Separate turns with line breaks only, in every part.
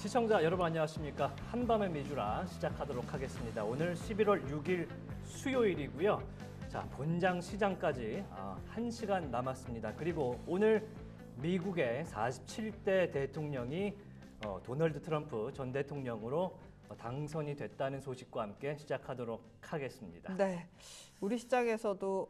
시청자 여러분 안녕하십니까. 한밤의 미주라 시작하도록 하겠습니다. 오늘 11월 6일 수요일이고요. 자, 본장 시장까지 1시간 남았습니다. 그리고 오늘 미국의 47대 대통령이 도널드 트럼프 전 대통령으로 당선이 됐다는 소식과 함께 시작하도록 하겠습니다.
네, 우리 시장에서도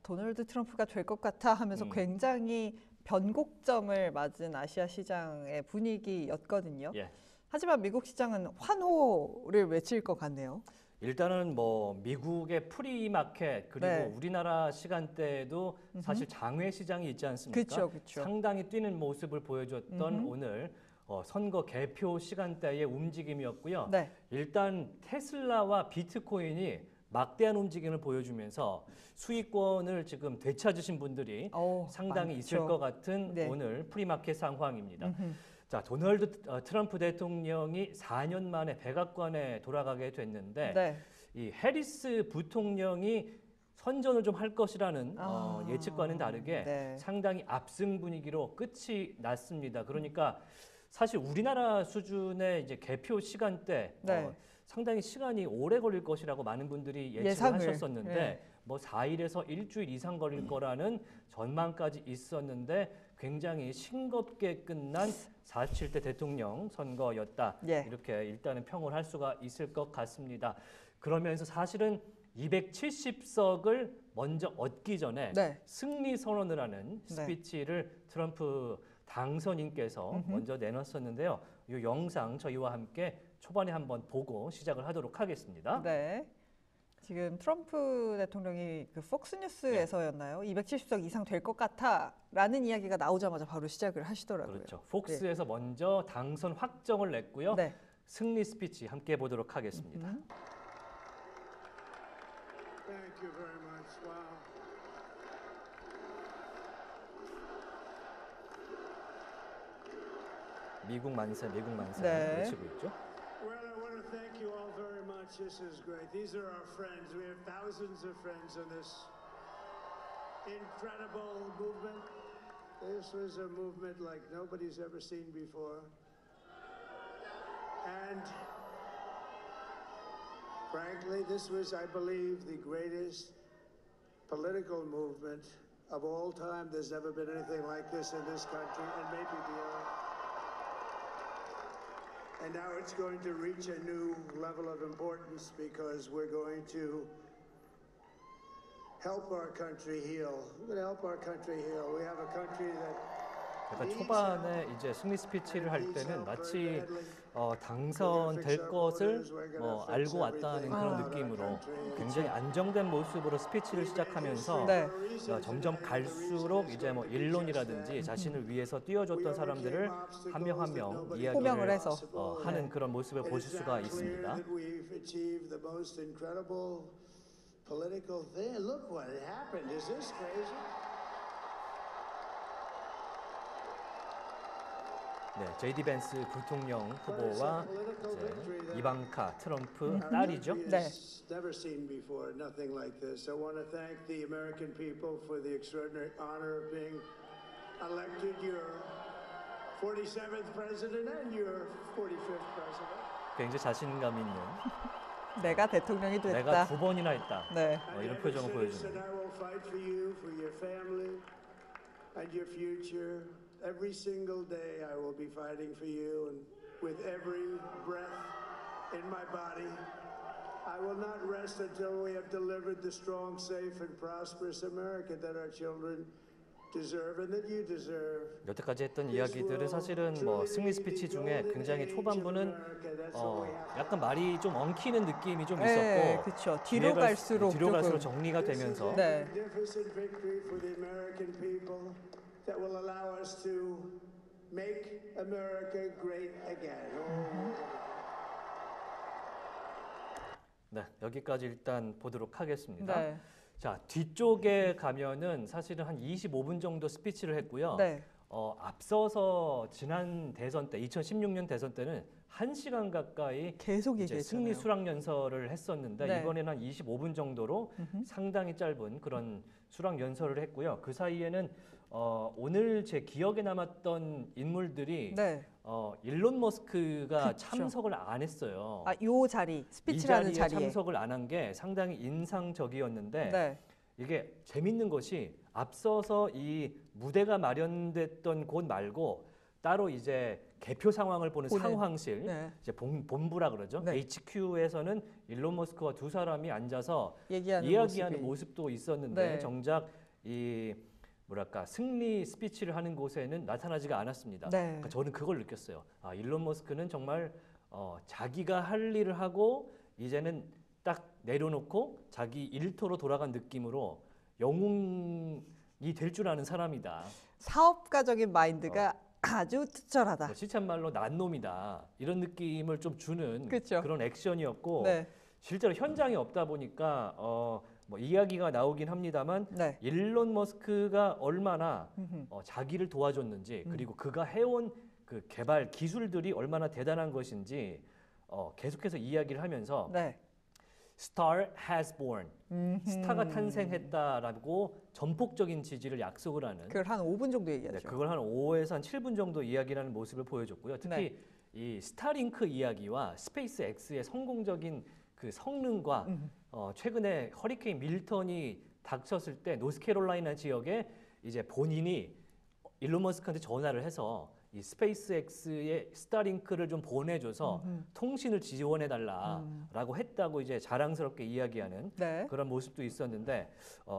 도널드 트럼프가 될 것 같아 하면서 굉장히 변곡점을 맞은 아시아 시장의 분위기였거든요.
예.
하지만 미국 시장은 환호를 외칠 것 같네요.
일단은 뭐 미국의 프리마켓 그리고
네.
우리나라 시간대에도 사실 장외 시장이 있지 않습니까?
그쵸, 그쵸.
상당히 뛰는 모습을 보여줬던 오늘 선거 개표 시간대의 움직임이었고요.
네.
일단 테슬라와 비트코인이 막대한 움직임을 보여주면서 수익권을 지금 되찾으신 분들이 상당히
많죠.
있을 것 같은
네.
오늘 프리마켓 상황입니다. 자, 도널드 트럼프 대통령이 4년 만에 백악관에 돌아가게 됐는데
네.
이 해리스 부통령이 선전을 좀 할 것이라는 예측과는 다르게
네.
상당히 압승 분위기로 끝이 났습니다. 그러니까 사실 우리나라 수준의 이제 개표 시간대
네.
상당히 시간이 오래 걸릴 것이라고 많은 분들이 예측을
예상을,
하셨었는데
네.
뭐 4일에서 일주일 이상 걸릴 거라는 전망까지 있었는데 굉장히 싱겁게 끝난 47대 대통령 선거였다.
예.
이렇게 일단은 평을 할 수가 있을 것 같습니다. 그러면서 사실은 270석을 먼저 얻기 전에
네.
승리 선언을 하는 스피치를 트럼프 당선인께서 먼저 내놨었는데요. 이 영상 저희와 함께 초반에 한번 보고 시작을 하도록 하겠습니다.
네. 지금 트럼프 대통령이 그 폭스뉴스에서였나요? 270석 이상 될 것 같아라는 이야기가 나오자마자 바로 시작을 하시더라고요.
그렇죠. 폭스에서 먼저 당선 확정을 냈고요.
네.
승리 스피치 함께 보도록 하겠습니다.
Thank you very much. Wow.
미국 만세, 미국 만세
네.
외치고 있죠.
Well, I want to thank you all very much. This is great. These are our friends. We have thousands of friends in this incredible movement. This was a movement like nobody's ever seen before. And frankly, this was, I believe, the greatest political movement of all time. There's never been anything like this in this country, and maybe beyond. And now it's going to reach a new level of importance because we're going to help our country heal. We're going to help our country heal. We have a country that
약간 초반에 이제 승리 스피치를 할 때는 마치 당선될 것을 알고 왔다는 그런 느낌으로 굉장히 안정된 모습으로 스피치를 시작하면서
네.
점점 갈수록 이제 뭐 일론이라든지 자신을 위해서 뛰어줬던 사람들을 한 명 한 명 이야기를
호명을 해서
하는 그런 모습을 보실 수가 있습니다.
We've achieved the most incredible political thing. Look what happened. Is this crazy?
네, JD 벤스 부통령 후보와 이제 이방카 트럼프 딸이죠.
네.
Never seen before, nothing like this. I want to thank the American people for the extraordinary honor of being elected your 47th president and your 45th president.
굉장히 자신감 있는
내가 대통령이
내가
됐다.
2번이나 했다.
네.
이런 표정을 보여주는.
I will fight for you, for your family, and your future. Every single day I will be fighting for you, and with every breath in my body, I will not rest until we have delivered the strong, safe, and prosperous America that our children deserve and that you deserve.
여태까지 했던 이야기들은 사실은 뭐 승리 스피치 중에 굉장히 초반부는 약간 말이 좀 엉키는 느낌이 좀
네,
있었고
그렇죠. 뒤로 갈수록
뒤로 갈수록
조금.
정리가 되면서
네.
Magnificent victory for the American people that will allow us to make America great again.
네, 여기까지 일단 보도록 하겠습니다.
네.
자, 뒤쪽에 가면은 사실은 한 25분 정도 스피치를 했고요.
네.
앞서서 지난 대선 때 2016년 대선 때는 1시간 가까이
계속
이제
얘기했잖아요.
승리 수락 연설을 했었는데
네.
이번에는 한 25분 정도로
음흠.
상당히 짧은 그런 수락 연설을 했고요. 그 사이에는 오늘 제 기억에 남았던 인물들이
네.
일론 머스크가
그쵸.
참석을 안 했어요.
아, 요 자리,
이
스피치라는
자리에
자리에.
참석을 안 한 게 상당히 인상적이었는데
네.
이게 재밌는 것이 앞서서 이 무대가 마련됐던 곳 말고 따로 이제 개표 상황을 보는
보는,
상황실,
네.
이제 본부라 그러죠.
네.
HQ에서는 일론 머스크와 두 사람이 앉아서
얘기하는
이야기하는
모습이.
모습도 있었는데
네.
정작 이 뭐랄까 승리 스피치를 하는 곳에는 나타나지가 않았습니다.
네.
그러니까 저는 그걸 느꼈어요. 아, 일론 머스크는 정말 자기가 할 일을 하고 이제는 딱 내려놓고 자기 일터로 돌아간 느낌으로 영웅이 될 줄 아는 사람이다.
사업가적인 마인드가 아주 투철하다.
뭐 시참말로 난 놈이다. 이런 느낌을 좀 주는
그쵸.
그런 액션이었고
네.
실제로 현장에 없다 보니까 뭐 이야기가 나오긴 합니다만
네.
일론 머스크가 얼마나
음흠.
자기를 도와줬는지 그리고 그가 해온 그 개발 기술들이 얼마나 대단한 것인지 계속해서 이야기를 하면서
네.
Star has born,
음흠.
스타가 탄생했다라고 전폭적인 지지를 약속을 하는
그걸 한 5분 정도
네,
얘기하죠.
그걸 한 5에서 한 7분 정도 이야기하는 모습을 보여줬고요. 특히
네.
이 스타링크 이야기와 스페이스 X의 성공적인 그 성능과 최근에 허리케인 밀턴이 닥쳤을 때 노스캐롤라이나 지역에 이제 본인이 일론 머스크한테 전화를 해서 이 스페이스 X의 스타링크를 좀 보내줘서 통신을 지원해달라라고 했다고 이제 자랑스럽게 이야기하는
네.
그런 모습도 있었는데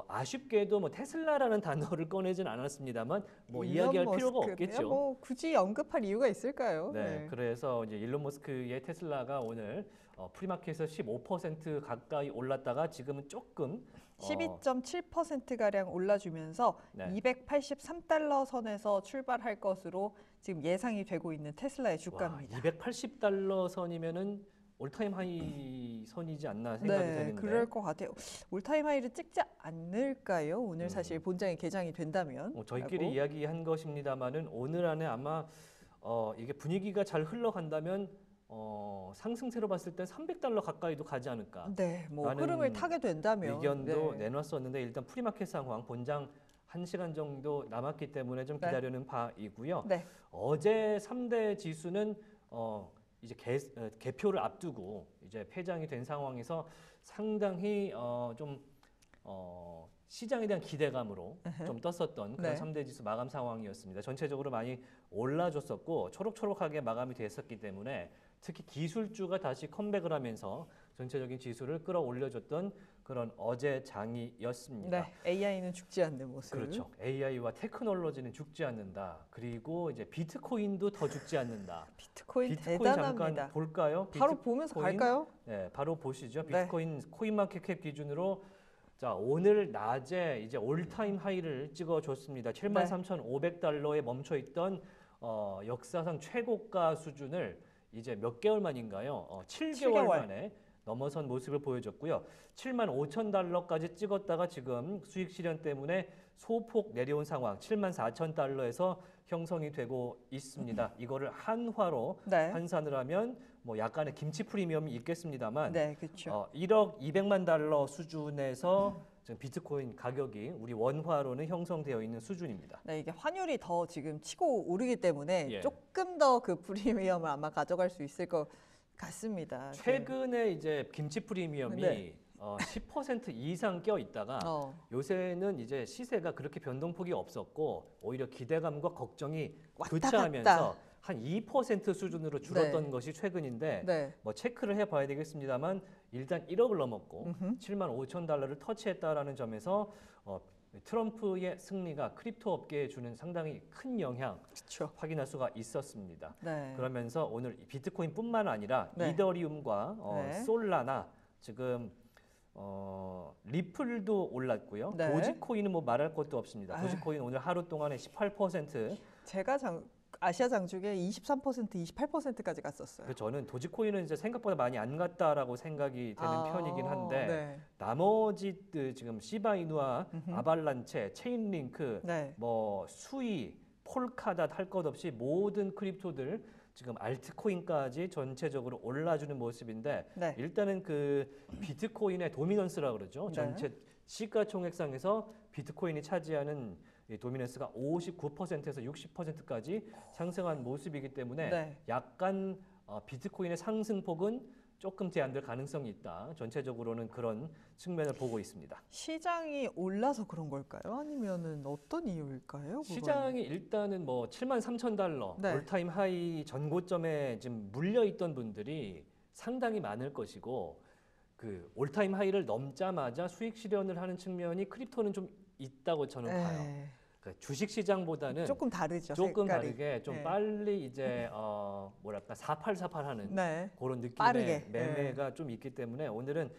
아쉽게도 뭐 테슬라라는 단어를 꺼내진 않았습니다만 뭐
일론
이야기할 필요가
머스크네요.
없겠죠.
뭐 굳이 언급할 이유가 있을까요?
네, 그래서 이제 일론 머스크의 테슬라가 오늘 프리마켓에서 15% 가까이 올랐다가 지금은 조금
12.7% 가량 올라주면서
네.
283달러 선에서 출발할 것으로 지금 예상이 되고 있는 테슬라의 주가입니다.
280달러 선이면은 올타임 하이 선이지 않나 생각이
네,
되는데.
그럴 것 같아요. 올타임 하이를 찍지 않을까요? 오늘 사실 본장이 개장이 된다면.
저희끼리
라고.
이야기한 것입니다만은 오늘 안에 아마 이게 분위기가 잘 흘러간다면 상승세로 봤을 때 300달러 가까이도 가지 않을까.
네, 뭐
라는
흐름을 타게 된다면
의견도
네.
내놨었는데 일단 프리마켓 상황 본장 1시간 정도 남았기 때문에 좀
네.
기다리는 바이고요.
네.
어제 3대 지수는 이제 개표를 앞두고 이제 폐장이 된 상황에서 상당히 좀 시장에 대한 기대감으로 좀 떴었던 그런
네.
3대 지수 마감 상황이었습니다. 전체적으로 많이 올라줬었고 초록초록하게 마감이 됐었기 때문에 특히 기술주가 다시 컴백을 하면서 전체적인 지수를 끌어올려줬던 그런 어제 장이었습니다.
네, AI는 죽지 않는 모습.
그렇죠. AI와 테크놀로지는 죽지 않는다. 그리고 이제 비트코인도 더 죽지 않는다.
비트코인
비트코인
대단합니다.
잠깐 볼까요?
바로 보면서
비트코인?
갈까요?
네, 바로 보시죠.
네.
비트코인 코인마켓캡 기준으로 자 오늘 낮에 이제 올타임 하이를 찍어줬습니다. 73,500달러에 멈춰 있던 역사상 최고가 수준을 이제 몇 개월 만인가요? 7개월
7개월.
만에 넘어선 모습을 보여줬고요. 75,000달러까지 찍었다가 지금 수익 실현 때문에 소폭 내려온 상황 74,000달러에서 형성이 되고 있습니다. 이거를 한화로
네.
환산을 하면 뭐 약간의 김치 프리미엄이 있겠습니다만
네, 그렇죠.
1억 200만 달러 수준에서 지금 비트코인 가격이 우리 원화로는 형성되어 있는 수준입니다.
네, 이게 환율이 더 지금 치고 오르기 때문에
예.
조금 더 그 프리미엄을 아마 가져갈 수 있을 것 같습니다.
최근에 이제 김치 프리미엄이
네.
10% 이상 껴 있다가 요새는 이제 시세가 그렇게 변동폭이 없었고 오히려 기대감과 걱정이
왔다
교차하면서
갔다.
한 2% 수준으로 줄었던
네.
것이 최근인데
네.
뭐 체크를 해봐야 되겠습니다만 일단 1억을 넘었고 75,000달러를 터치했다라는 점에서 트럼프의 승리가 크립토 업계에 주는 상당히 큰 영향
그렇죠.
확인할 수가 있었습니다.
네.
그러면서 오늘 비트코인뿐만 아니라
네.
이더리움과
네.
솔라나 지금 리플도 올랐고요.
네.
도지코인은 뭐 말할 것도 없습니다.
아유.
도지코인 오늘 하루 동안에 18%
제가 아시아 장중에 23%, 28%까지 갔었어요.
그 저는 도지코인은 이제 생각보다 많이 안 갔다라고 생각이 되는 편이긴 한데
네.
나머지 지금 시바이누와 아발란체, 체인링크,
네.
뭐 수이 폴카닷 할 것 없이 모든 크립토들 지금 알트코인까지 전체적으로 올라주는 모습인데
네.
일단은 그 비트코인의 도미넌스라 그러죠.
네.
전체 시가총액상에서 비트코인이 차지하는 이 도미넌스가 59%에서 60%까지 상승한 모습이기 때문에
네.
약간 비트코인의 상승폭은 조금 제한될 가능성이 있다. 전체적으로는 그런 측면을 보고 있습니다.
시장이 올라서 그런 걸까요? 아니면은 어떤 이유일까요? 그건?
시장이 일단은 뭐 73,000달러
네.
올타임 하이 전고점에 지금 물려 있던 분들이 상당히 많을 것이고 그 올타임 하이를 넘자마자 수익 실현을 하는 측면이 크립토는 좀 있다고 저는 봐요.
네.
그러니까 주식 시장보다는
조금 다르죠.
조금
색깔이.
다르게 좀
네.
빨리 이제 뭐랄까 4848 하는
네.
그런 느낌의
빠르게.
매매가 좀 있기 때문에 오늘은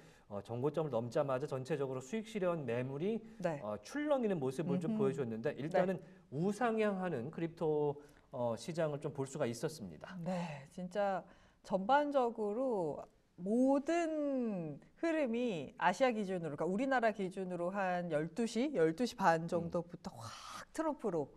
전고점을 넘자마자 전체적으로 수익 실현 매물이
네.
출렁이는 모습을 좀
음흠.
보여줬는데 일단은 우상향하는 크립토 시장을 좀 볼 수가 있었습니다.
네, 진짜 전반적으로 모든 흐름이 아시아 기준으로, 그러니까 우리나라 기준으로 한 12시 반 정도부터 확 트럼프로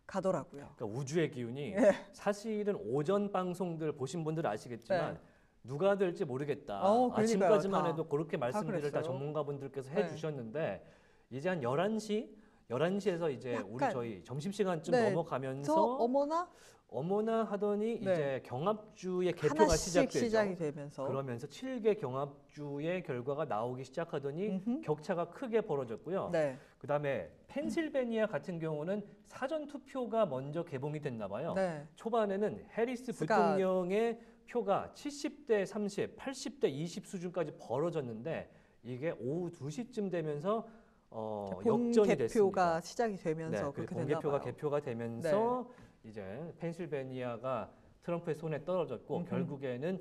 가더라고요.
그러니까 우주의 기운이
네.
사실은 오전 방송들 보신 분들 아시겠지만
네.
누가 될지 모르겠다.
그러니까요.
아침까지만
다.
해도 그렇게 말씀들을 다
그랬어요.
전문가분들께서
네.
해주셨는데 이제 한 11시에서 이제 우리
약간.
저희 점심시간쯤
네.
넘어가면서
저 어머나
하더니
네.
이제 경합주의 개표가
하나씩
시작되죠.
시작이 되면서
그러면서 7개 경합주의 결과가 나오기 시작하더니
음흠.
격차가 크게 벌어졌고요.
네.
그다음에 펜실베니아 같은 경우는 사전 투표가 먼저 개봉이 됐나 봐요.
네.
초반에는 해리스
스가-
부통령의 표가 70대 30, 80대 20 수준까지 벌어졌는데 이게 오후 2시쯤 되면서
본
역전이
개표가
됐습니다.
시작이 되면서
네,
그렇게
본
됐나
개표가
봐요.
개표가 되면서 이제 펜실베니아가 트럼프의 손에 떨어졌고
음흠.
결국에는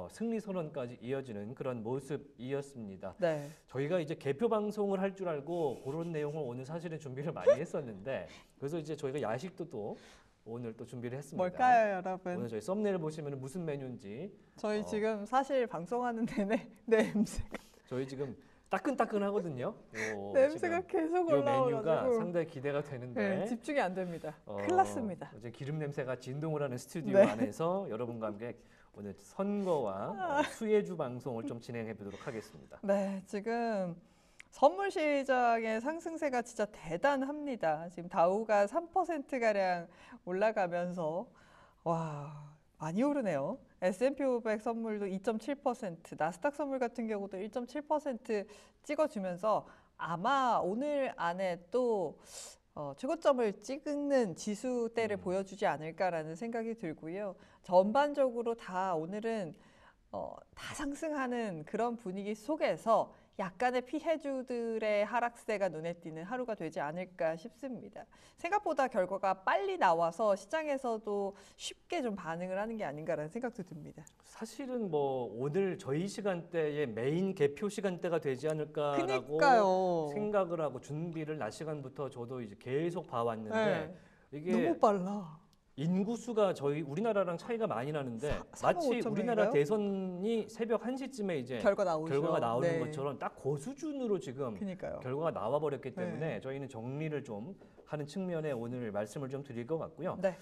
승리 선언까지 이어지는 그런 모습이었습니다.
네.
저희가 이제 개표 방송을 할 줄 알고 그런 내용을 오늘 사실은 준비를 많이 했었는데 그래서 이제 저희가 야식도 또 오늘 또 준비를 했습니다.
뭘까요, 여러분?
오늘 저희 썸네일 보시면 무슨 메뉴인지
저희 지금 사실 방송하는 내내 냄새가
저희 지금 따끈따끈하거든요.
냄새가 계속
이 메뉴가
올라와가지고
상당히 기대가 되는데
네, 집중이 안 됩니다. 큰일 났습니다.
이제 기름 냄새가 진동을 하는 스튜디오
네.
안에서 여러분과 함께 오늘 선거와 수혜주 방송을 좀 진행해 보도록 하겠습니다.
네, 지금 선물 시장의 상승세가 진짜 대단합니다. 지금 다우가 3%가량 올라가면서 와, 많이 오르네요. S&P 500 선물도 2.7%, 나스닥 선물 같은 경우도 1.7% 찍어주면서 아마 오늘 안에 또 최고점을 찍는 지수대를 보여주지 않을까라는 생각이 들고요. 전반적으로 다 오늘은 다 상승하는 그런 분위기 속에서 약간의 피해주들의 하락세가 눈에 띄는 하루가 되지 않을까 싶습니다. 생각보다 결과가 빨리 나와서 시장에서도 쉽게 좀 반응을 하는 게 아닌가라는 생각도 듭니다.
사실은 뭐 오늘 저희 시간대에 메인 개표 시간대가 되지 않을까라고
그니까요.
생각을 하고 준비를 낮 시간부터 저도 이제 계속 봐왔는데
네.
이게
너무 빨라.
인구수가 저희 우리나라랑 차이가 많이 나는데
4만
마치
5천
우리나라
명인가요?
대선이 새벽 1시쯤에 이제
결과가 나오는
나오는 것처럼 딱 그 수준으로 지금
그니까요.
결과가 나와 버렸기 때문에
네.
저희는 정리를 좀 하는 측면에 오늘 말씀을 좀 드릴 것 같고요.
네.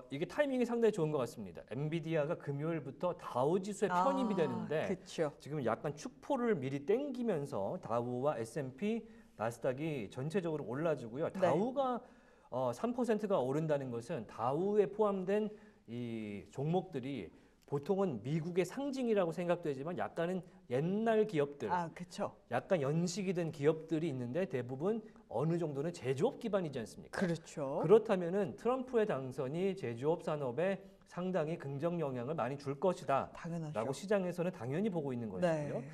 이게 타이밍이 상당히 좋은 것 같습니다. 엔비디아가 금요일부터 다우 지수에 편입이 되는데
그렇죠.
지금 약간 축포를 미리 땡기면서 다우와 S&P, 나스닥이 전체적으로 올라주고요.
네.
다우가 3%가 오른다는 것은 다우에 포함된 이 종목들이 보통은 미국의 상징이라고 생각되지만 약간은 옛날 기업들,
그렇죠.
약간 연식이 된 기업들이 있는데 대부분 어느 정도는 제조업 기반이지 않습니까?
그렇죠.
그렇다면은 트럼프의 당선이 제조업 산업에 상당히 긍정 영향을 많이 줄 것이다.
당연하죠.
라고 시장에서는 당연히 보고 있는 것이고요.
네.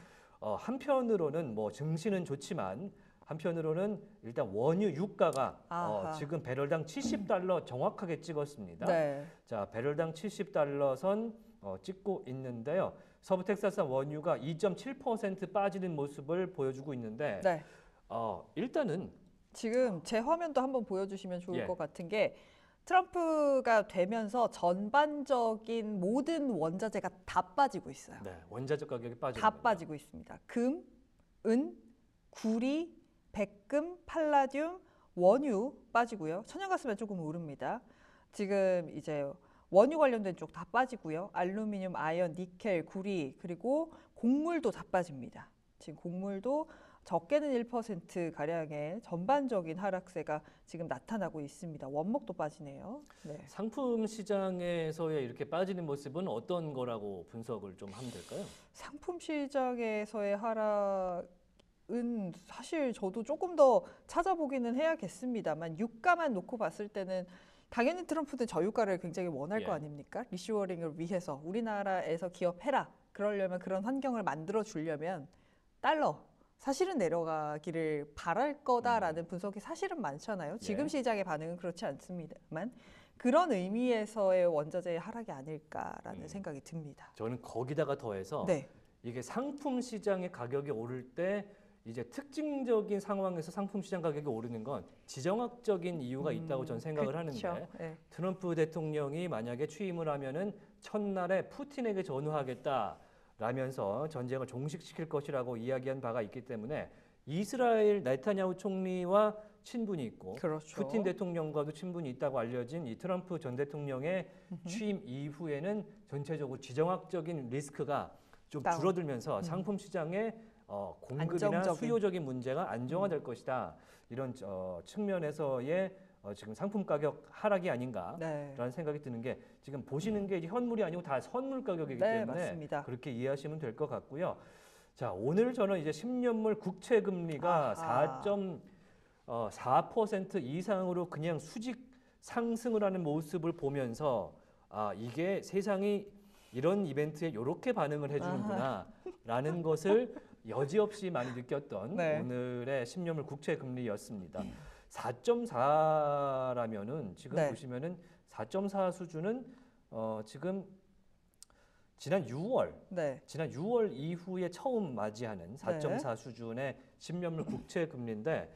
한편으로는 뭐 증시는 좋지만 한편으로는 일단 원유 유가가
아하.
지금 배럴당 70달러 정확하게 찍었습니다.
네.
자, 배럴당 70달러 선 찍고 있는데요. 서부 텍사스 원유가 2.7% 빠지는 모습을 보여주고 있는데
네.
일단은
지금 제 화면도 한번 보여주시면 좋을
예.
것 같은 게 트럼프가 되면서 전반적인 모든 원자재가 다 빠지고 있어요.
네, 원자재 가격이 빠지는
다
거죠.
빠지고 있습니다. 금, 은, 구리, 백금, 팔라듐, 원유 빠지고요. 천연가스만 조금 오릅니다. 지금 이제 원유 관련된 쪽 다 빠지고요. 알루미늄, 아연, 니켈, 구리 그리고 곡물도 다 빠집니다. 지금 곡물도 적게는 1% 가량의 전반적인 하락세가 지금 나타나고 있습니다. 원목도 빠지네요. 네.
상품 시장에서의 이렇게 빠지는 모습은 어떤 거라고 분석을 좀 하면 될까요?
상품 시장에서의 하락은 사실 저도 조금 더 찾아보기는 해야겠습니다만 유가만 놓고 봤을 때는 당연히 트럼프는 저유가를 굉장히 원할
예.
거 아닙니까? 리쇼어링을 위해서 우리나라에서 기업해라. 그러려면 그런 환경을 만들어 주려면 달러 사실은 내려가기를 바랄 거다라는 분석이 사실은 많잖아요. 지금
예.
시장의 반응은 그렇지 않습니다만 그런 의미에서의 원자재의 하락이 아닐까라는 생각이 듭니다.
저는 거기다가 더해서
네.
이게 상품 시장의 가격이 오를 때 이제 특징적인 상황에서 상품 시장 가격이 오르는 건 지정학적인 이유가 있다고 저는 생각을
그쵸.
하는데
네.
트럼프 대통령이 만약에 취임을 하면은 첫날에 푸틴에게 전후하겠다라면서 전쟁을 종식시킬 것이라고 이야기한 바가 있기 때문에 이스라엘 네타냐후 총리와 친분이 있고
그렇죠.
푸틴 대통령과도 친분이 있다고 알려진 이 트럼프 전 대통령의 취임 이후에는 전체적으로 지정학적인 리스크가 좀
다운.
줄어들면서 상품 시장의 공급이나
안정적인.
수요적인 문제가 안정화될 것이다. 이런 측면에서의 지금 상품 가격 하락이 아닌가라는
네.
생각이 드는 게 지금 보시는 게 이제 현물이 아니고 다 선물 가격이기
네,
때문에
맞습니다.
그렇게 이해하시면 될 것 같고요. 자, 오늘 저는 이제 10년물 국채 금리가
아하.
4% 이상으로 그냥 수직 상승을 하는 모습을 보면서 이게 세상이 이런 이벤트에 이렇게 반응을 해주는구나라는 것을 여지없이 많이 느꼈던
네.
오늘의 10년물 국채 금리였습니다. 4.4라면은 지금
네.
보시면은 4.4 수준은 지금 지난 6월 이후에 처음 맞이하는 4.4 수준의 10년물 국채 금리인데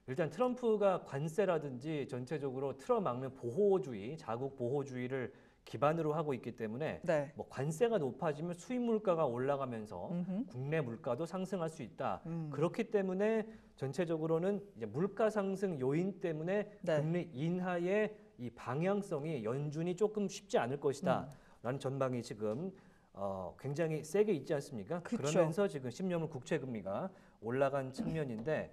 일단 트럼프가 관세라든지 전체적으로 틀어막는 보호주의, 자국 보호주의를 기반으로 하고 있기 때문에
네.
뭐 관세가 높아지면 수입 물가가 올라가면서 국내 물가도 상승할 수 있다. 그렇기 때문에 전체적으로는 이제 물가 상승 요인 때문에
네.
금리 인하의 이 방향성이 연준이 조금 쉽지 않을 것이다라는 전망이 지금 굉장히 세게 있지 않습니까?
그쵸.
그러면서 지금 10년물 국채 금리가 올라간 측면인데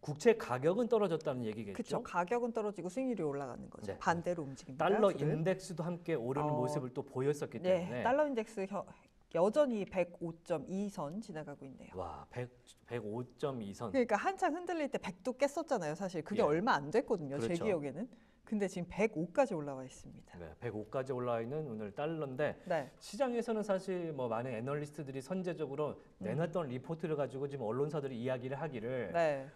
국채 가격은 떨어졌다는 얘기겠죠.
그렇죠. 가격은 떨어지고 수익률이 올라가는 거죠.
네.
반대로 움직입니다.
달러
둘은.
인덱스도 함께 오르는 모습을 또 보였었기
네,
때문에
달러 인덱스 여전히 105.2선 지나가고 있네요.
와 105.2선
그러니까 한창 흔들릴 때 100도 깼었잖아요. 사실 그게
예.
얼마 안 됐거든요. 제
그렇죠.
기억에는. 근데 지금 105까지 올라와 있습니다.
네, 105까지 올라와 있는 오늘 달러인데
네.
시장에서는 사실 뭐 많은 애널리스트들이 선제적으로 내놨던 리포트를 가지고 지금 언론사들이 이야기를 하기를
네.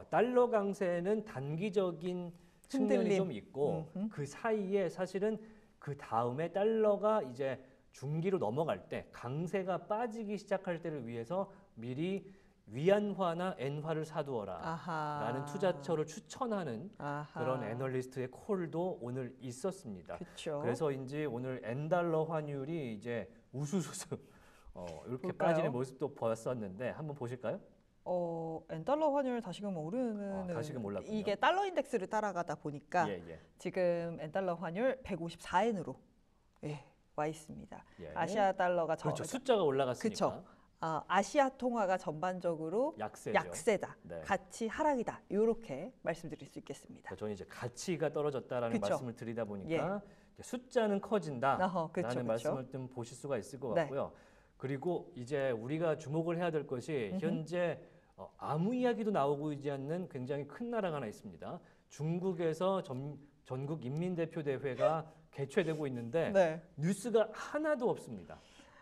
달러 강세는 단기적인 측면이
흔들림.
좀 있고 그 사이에 사실은 그 다음에 달러가 이제 중기로 넘어갈 때 강세가 빠지기 시작할 때를 위해서 미리 위안화나 엔화를 사두어라
아하.
라는 투자처를 추천하는
아하.
그런 애널리스트의 콜도 오늘 있었습니다.
그렇죠.
그래서인지 오늘 엔달러 환율이 이제 우수수수 이렇게
볼까요?
빠지는 모습도 보였었는데 한번 보실까요?
엔달러 환율 다시금 오르는
다시금 올랐군요.
이게 달러 인덱스를 따라가다 보니까
예.
지금 엔달러 환율 154엔으로 와 있습니다.
예.
아시아 달러가
그렇죠. 숫자가 올라갔으니까
그쵸. 아시아 통화가 전반적으로
약세죠.
약세다.
네.
같이 하락이다. 이렇게 말씀드릴 수 있겠습니다.
그러니까 저는 이제 가치가 떨어졌다라는
그쵸.
말씀을 드리다 보니까 이제 숫자는 커진다라는
그쵸.
말씀을 좀 보실 수가 있을 것
네.
같고요. 그리고 이제 우리가 주목을 해야 될 것이 현재 아무 이야기도 나오고 있지 않는 굉장히 큰 나라가 하나 있습니다. 중국에서 전국 인민대표대회가 개최되고 있는데
네.
뉴스가 하나도 없습니다.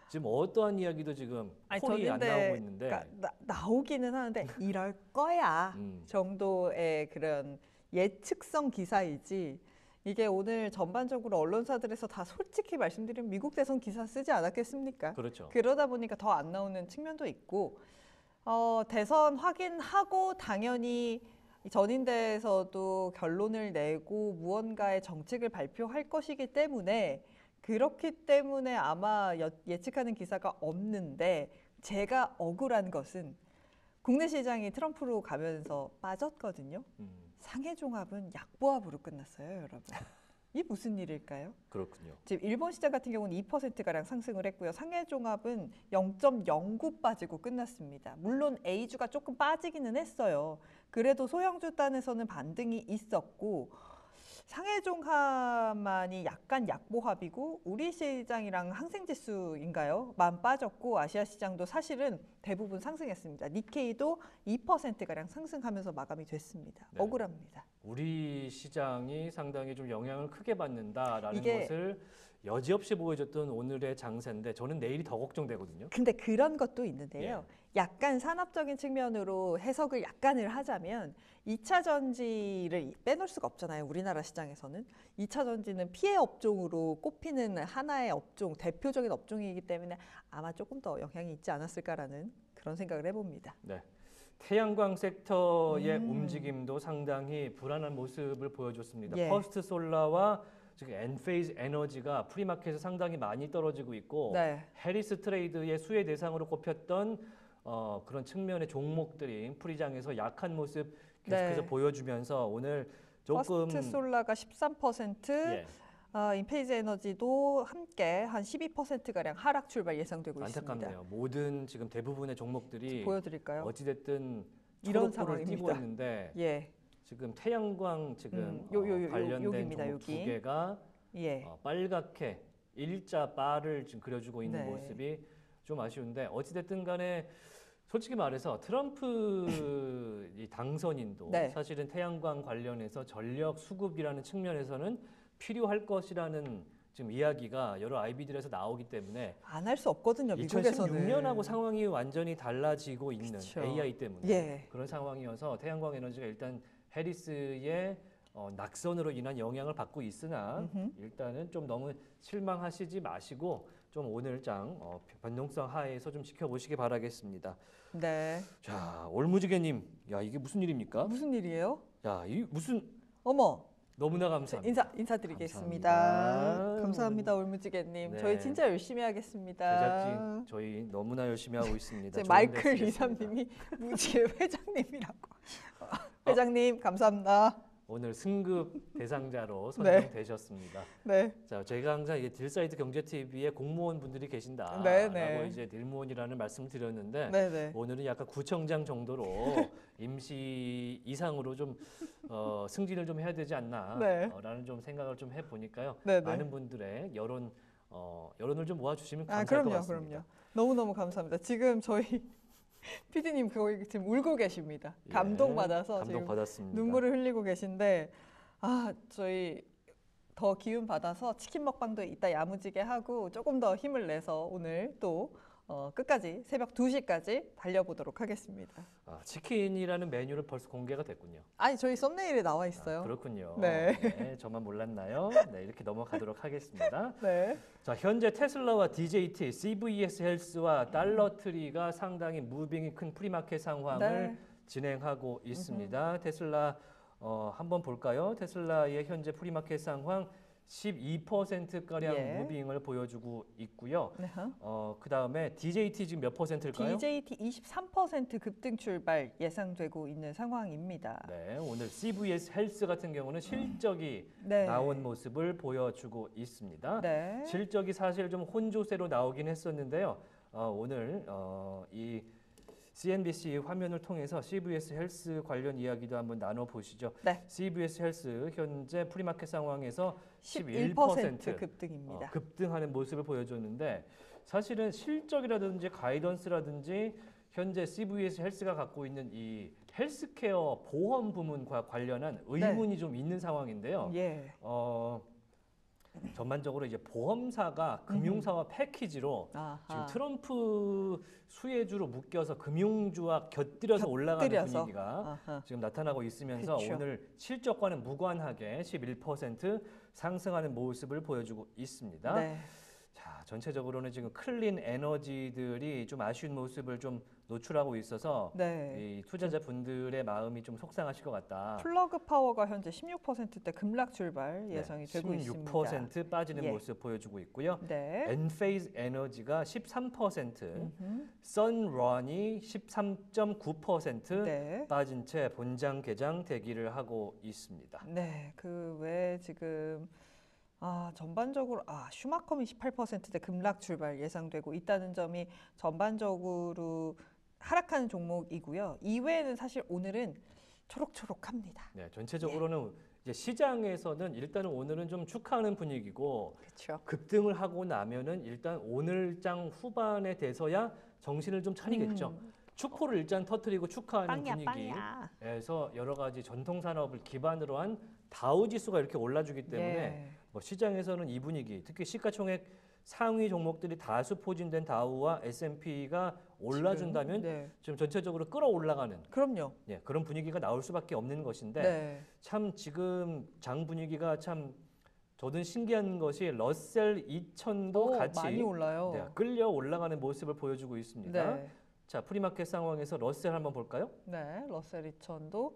지금 어떠한 이야기도 지금 콜이 안 나오고 있는데
그러니까 나오기는 하는데 이럴 거야 정도의 그런 예측성 기사이지 이게 오늘 전반적으로 언론사들에서 다 솔직히 말씀드리면 미국 대선 기사 쓰지 않았겠습니까?
그렇죠.
그러다 보니까 더 안 나오는 측면도 있고 대선 확인하고 당연히 전인대에서도 결론을 내고 무언가의 정책을 발표할 것이기 때문에 그렇기 때문에 아마 예측하는 기사가 없는데 제가 억울한 것은 국내 시장이 트럼프로 가면서 빠졌거든요. 상해 종합은 약보합으로 끝났어요, 여러분. 이 무슨 일일까요?
그렇군요.
지금 일본 시장 같은 경우는 2%가량 상승을 했고요. 상해 종합은 0.09 빠지고 끝났습니다. 물론 A주가 조금 빠지기는 했어요. 그래도 소형주 단에서는 반등이 있었고 상해 종합만이 약간 약보합이고 우리 시장이랑 항생지수인가요? 만 빠졌고 아시아 시장도 사실은 대부분 상승했습니다. 니케이도 2%가량 상승하면서 마감이 됐습니다.
네.
억울합니다.
우리 시장이 상당히 좀 영향을 크게 받는다라는
이게-
것을 여지없이 보여줬던 오늘의 장세인데 저는 내일이 더 걱정되거든요.
근데 그런 것도 있는데요. 약간 산업적인 측면으로 해석을 약간을 하자면 2차 전지를 빼놓을 수가 없잖아요. 우리나라 시장에서는. 2차 전지는 피해 업종으로 꼽히는 하나의 업종, 대표적인 업종이기 때문에 아마 조금 더 영향이 있지 않았을까라는 그런 생각을 해봅니다.
네. 태양광 섹터의 움직임도 상당히 불안한 모습을 보여줬습니다.
예.
퍼스트 솔라와 지금 엔페이즈 에너지가 프리마켓에 상당히 많이 떨어지고 있고
네.
해리스 트레이드의 수혜 대상으로 꼽혔던 그런 측면의 종목들이 프리장에서 약한 모습 계속해서
네.
보여주면서 오늘 조금
퍼스트 솔라가 13%,
예,
인페이즈 에너지도 함께 한 12%가량 하락 출발 예상되고 있습니다.
안타깝네요. 모든 지금 대부분의 종목들이
보여드릴까요?
어찌됐든
이런
초록불을 띄고
상황입니다.
있는데
예,
지금 태양광 지금
요
관련된
여기입니다,
종목
여기.
두 개가
예.
빨갛게 일자 바를 지금 그려주고 있는
네.
모습이 좀 아쉬운데 어찌됐든 간에 솔직히 말해서 트럼프 이 당선인도
네.
사실은 태양광 관련해서 전력 수급이라는 측면에서는 필요할 것이라는 지금 이야기가 여러 IB들에서 나오기 때문에
안 할 수 없거든요, 미국에서는.
2016년하고 상황이 완전히 달라지고 있는
그쵸.
AI 때문에
예.
그런 상황이어서 태양광 에너지가 일단 해리스의 낙선으로 인한 영향을 받고 있으나 일단은 좀 너무 실망하시지 마시고 좀 오늘장 변동성 하에서 좀 지켜보시기 바라겠습니다.
네.
자, 올무지개님, 야 이게 무슨 일입니까?
무슨 일이에요?
야, 이 무슨
어머,
너무나 감사합니다.
인사드리겠습니다.
감사합니다.
감사합니다, 올무지개님.
네.
저희 진짜 열심히 하겠습니다.
제작진 저희 너무나 열심히 하고 있습니다.
제
좋은 데
마이클
쓰겠습니다.
이삼님이 무지개 회장님이라고. 회장님 감사합니다.
오늘 승급 대상자로
네.
선정되셨습니다.
네,
자, 제가 항상 이게 딜사이드 경제 TV에 공무원 분들이 계신다라고
네, 네.
이제 딜무원이라는 말씀을 드렸는데
네, 네.
오늘은 약간 구청장 정도로 임시 이상으로 좀 승진을 좀 해야 되지 않나
네.
라는 좀 생각을 좀 해보니까요.
네, 네.
많은 분들의 여론을 좀 모아주시면
아,
감사할 것
그럼요,
같습니다.
그럼요. 너무너무 감사합니다. 지금 저희 PD님 거기 지금 울고 계십니다.
예,
감동받아서 지금
감동받았습니다.
눈물을 흘리고 계신데 저희 더 기운 받아서 치킨 먹방도 이따 야무지게 하고 조금 더 힘을 내서 오늘 또 끝까지 새벽 2시까지 달려보도록 하겠습니다.
치킨이라는 메뉴를 벌써 공개가 됐군요.
아니 저희 썸네일에 나와 있어요.
그렇군요.
네.
저만 몰랐나요? 네, 이렇게 넘어가도록 하겠습니다.
네.
자, 현재 테슬라와 DJT, CVS 헬스와 달러트리가 상당히 무빙이 큰 프리마켓 상황을
네.
진행하고 있습니다. 테슬라 한번 볼까요? 테슬라의 현재 프리마켓 상황 12%가량
예.
무빙을 보여주고 있고요.
네.
그 다음에 DJT 지금 몇 퍼센트일까요?
DJT 23% 급등 출발 예상되고 있는 상황입니다.
네, 오늘 CVS 헬스 같은 경우는 실적이
네.
나온 모습을 보여주고 있습니다.
네.
실적이 사실 좀 혼조세로 나오긴 했었는데요. 오늘 이 CNBC 화면을 통해서 CVS 헬스 관련 이야기도 한번 나눠보시죠.
네.
CVS 헬스 현재 프리마켓 상황에서
11% 급등입니다.
급등하는 모습을 보여줬는데 사실은 실적이라든지 가이던스라든지 현재 CVS 헬스가 갖고 있는 이 헬스케어 보험 부문과 관련한 의문이 좀 있는 상황인데요.
예.
전반적으로 이제 보험사가 금융사와 패키지로
아하.
지금 트럼프 수혜주로 묶여서 금융주와 곁들여서 올라가는
곁들여서.
분위기가
아하.
지금 나타나고 있으면서
그쵸.
오늘 실적과는 무관하게 11% 상승하는 모습을 보여주고 있습니다.
네.
자, 전체적으로는 지금 클린 에너지들이 좀 아쉬운 모습을 좀 노출하고 있어서
네.
이 투자자분들의 마음이 좀 속상하실 것 같다.
플러그 파워가 현재 16%대 급락 출발 예상이 되고 있습니다.
16% 빠지는
예.
모습 보여주고 있고요.
네.
엔페이즈 에너지가 13%, 선런이 13.9%
네.
빠진 채 본장 개장 대기를 하고 있습니다.
네. 그 외에 지금 전반적으로 슈마컴이 18%대 급락 출발 예상되고 있다는 점이 전반적으로 하락하는 종목이고요. 이외에는 사실 오늘은 초록초록합니다.
네, 전체적으로는 이제 시장에서는 일단은 오늘은 좀 축하하는 분위기고
그렇죠.
급등을 하고 나면은 일단 오늘장 후반에 돼서야 정신을 좀 차리겠죠. 축포를 일단 터뜨리고 축하하는 분위기에서 여러 가지 전통 산업을 기반으로 한 다우 지수가 이렇게 올라주기 때문에
예.
뭐 시장에서는 이 분위기, 특히 시가총액 상위 종목들이 다수 포진된 다우와 S&P가 올라준다면
네.
좀 전체적으로 끌어올라가는
그럼요.
예, 그런 분위기가 나올 수밖에 없는 것인데
네.
참 지금 장 분위기가 참 저는 신기한 것이 러셀 2000도 같이
많이 올라요.
네, 끌려 올라가는 모습을 보여주고 있습니다.
네.
자, 프리마켓 상황에서 러셀 한번 볼까요?
네, 러셀 2000도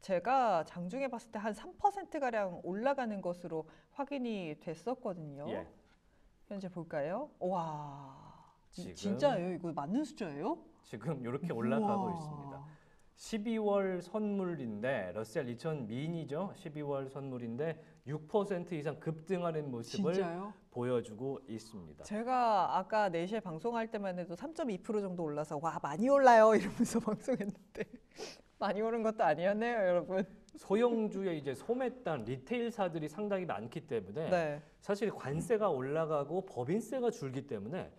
제가 장중에 봤을 때 한 3%가량 올라가는 것으로 확인이 됐었거든요.
예.
현재 볼까요? 와,
지금-
진짜예요? 이거 맞는 숫자예요?
지금 이렇게 올라가고
우와.
있습니다. 12월 선물인데 러셀 2000 미니죠. 12월 선물인데 6% 이상 급등하는 모습을
진짜요?
보여주고 있습니다.
제가 아까 4시에 방송할 때만 해도 3.2% 정도 올라서 와 많이 올라요 이러면서 방송했는데 많이 오른 것도 아니었네요, 여러분.
소형주의 이제 소매단 리테일사들이 상당히 많기 때문에
네,
사실 관세가 올라가고 법인세가 줄기 때문에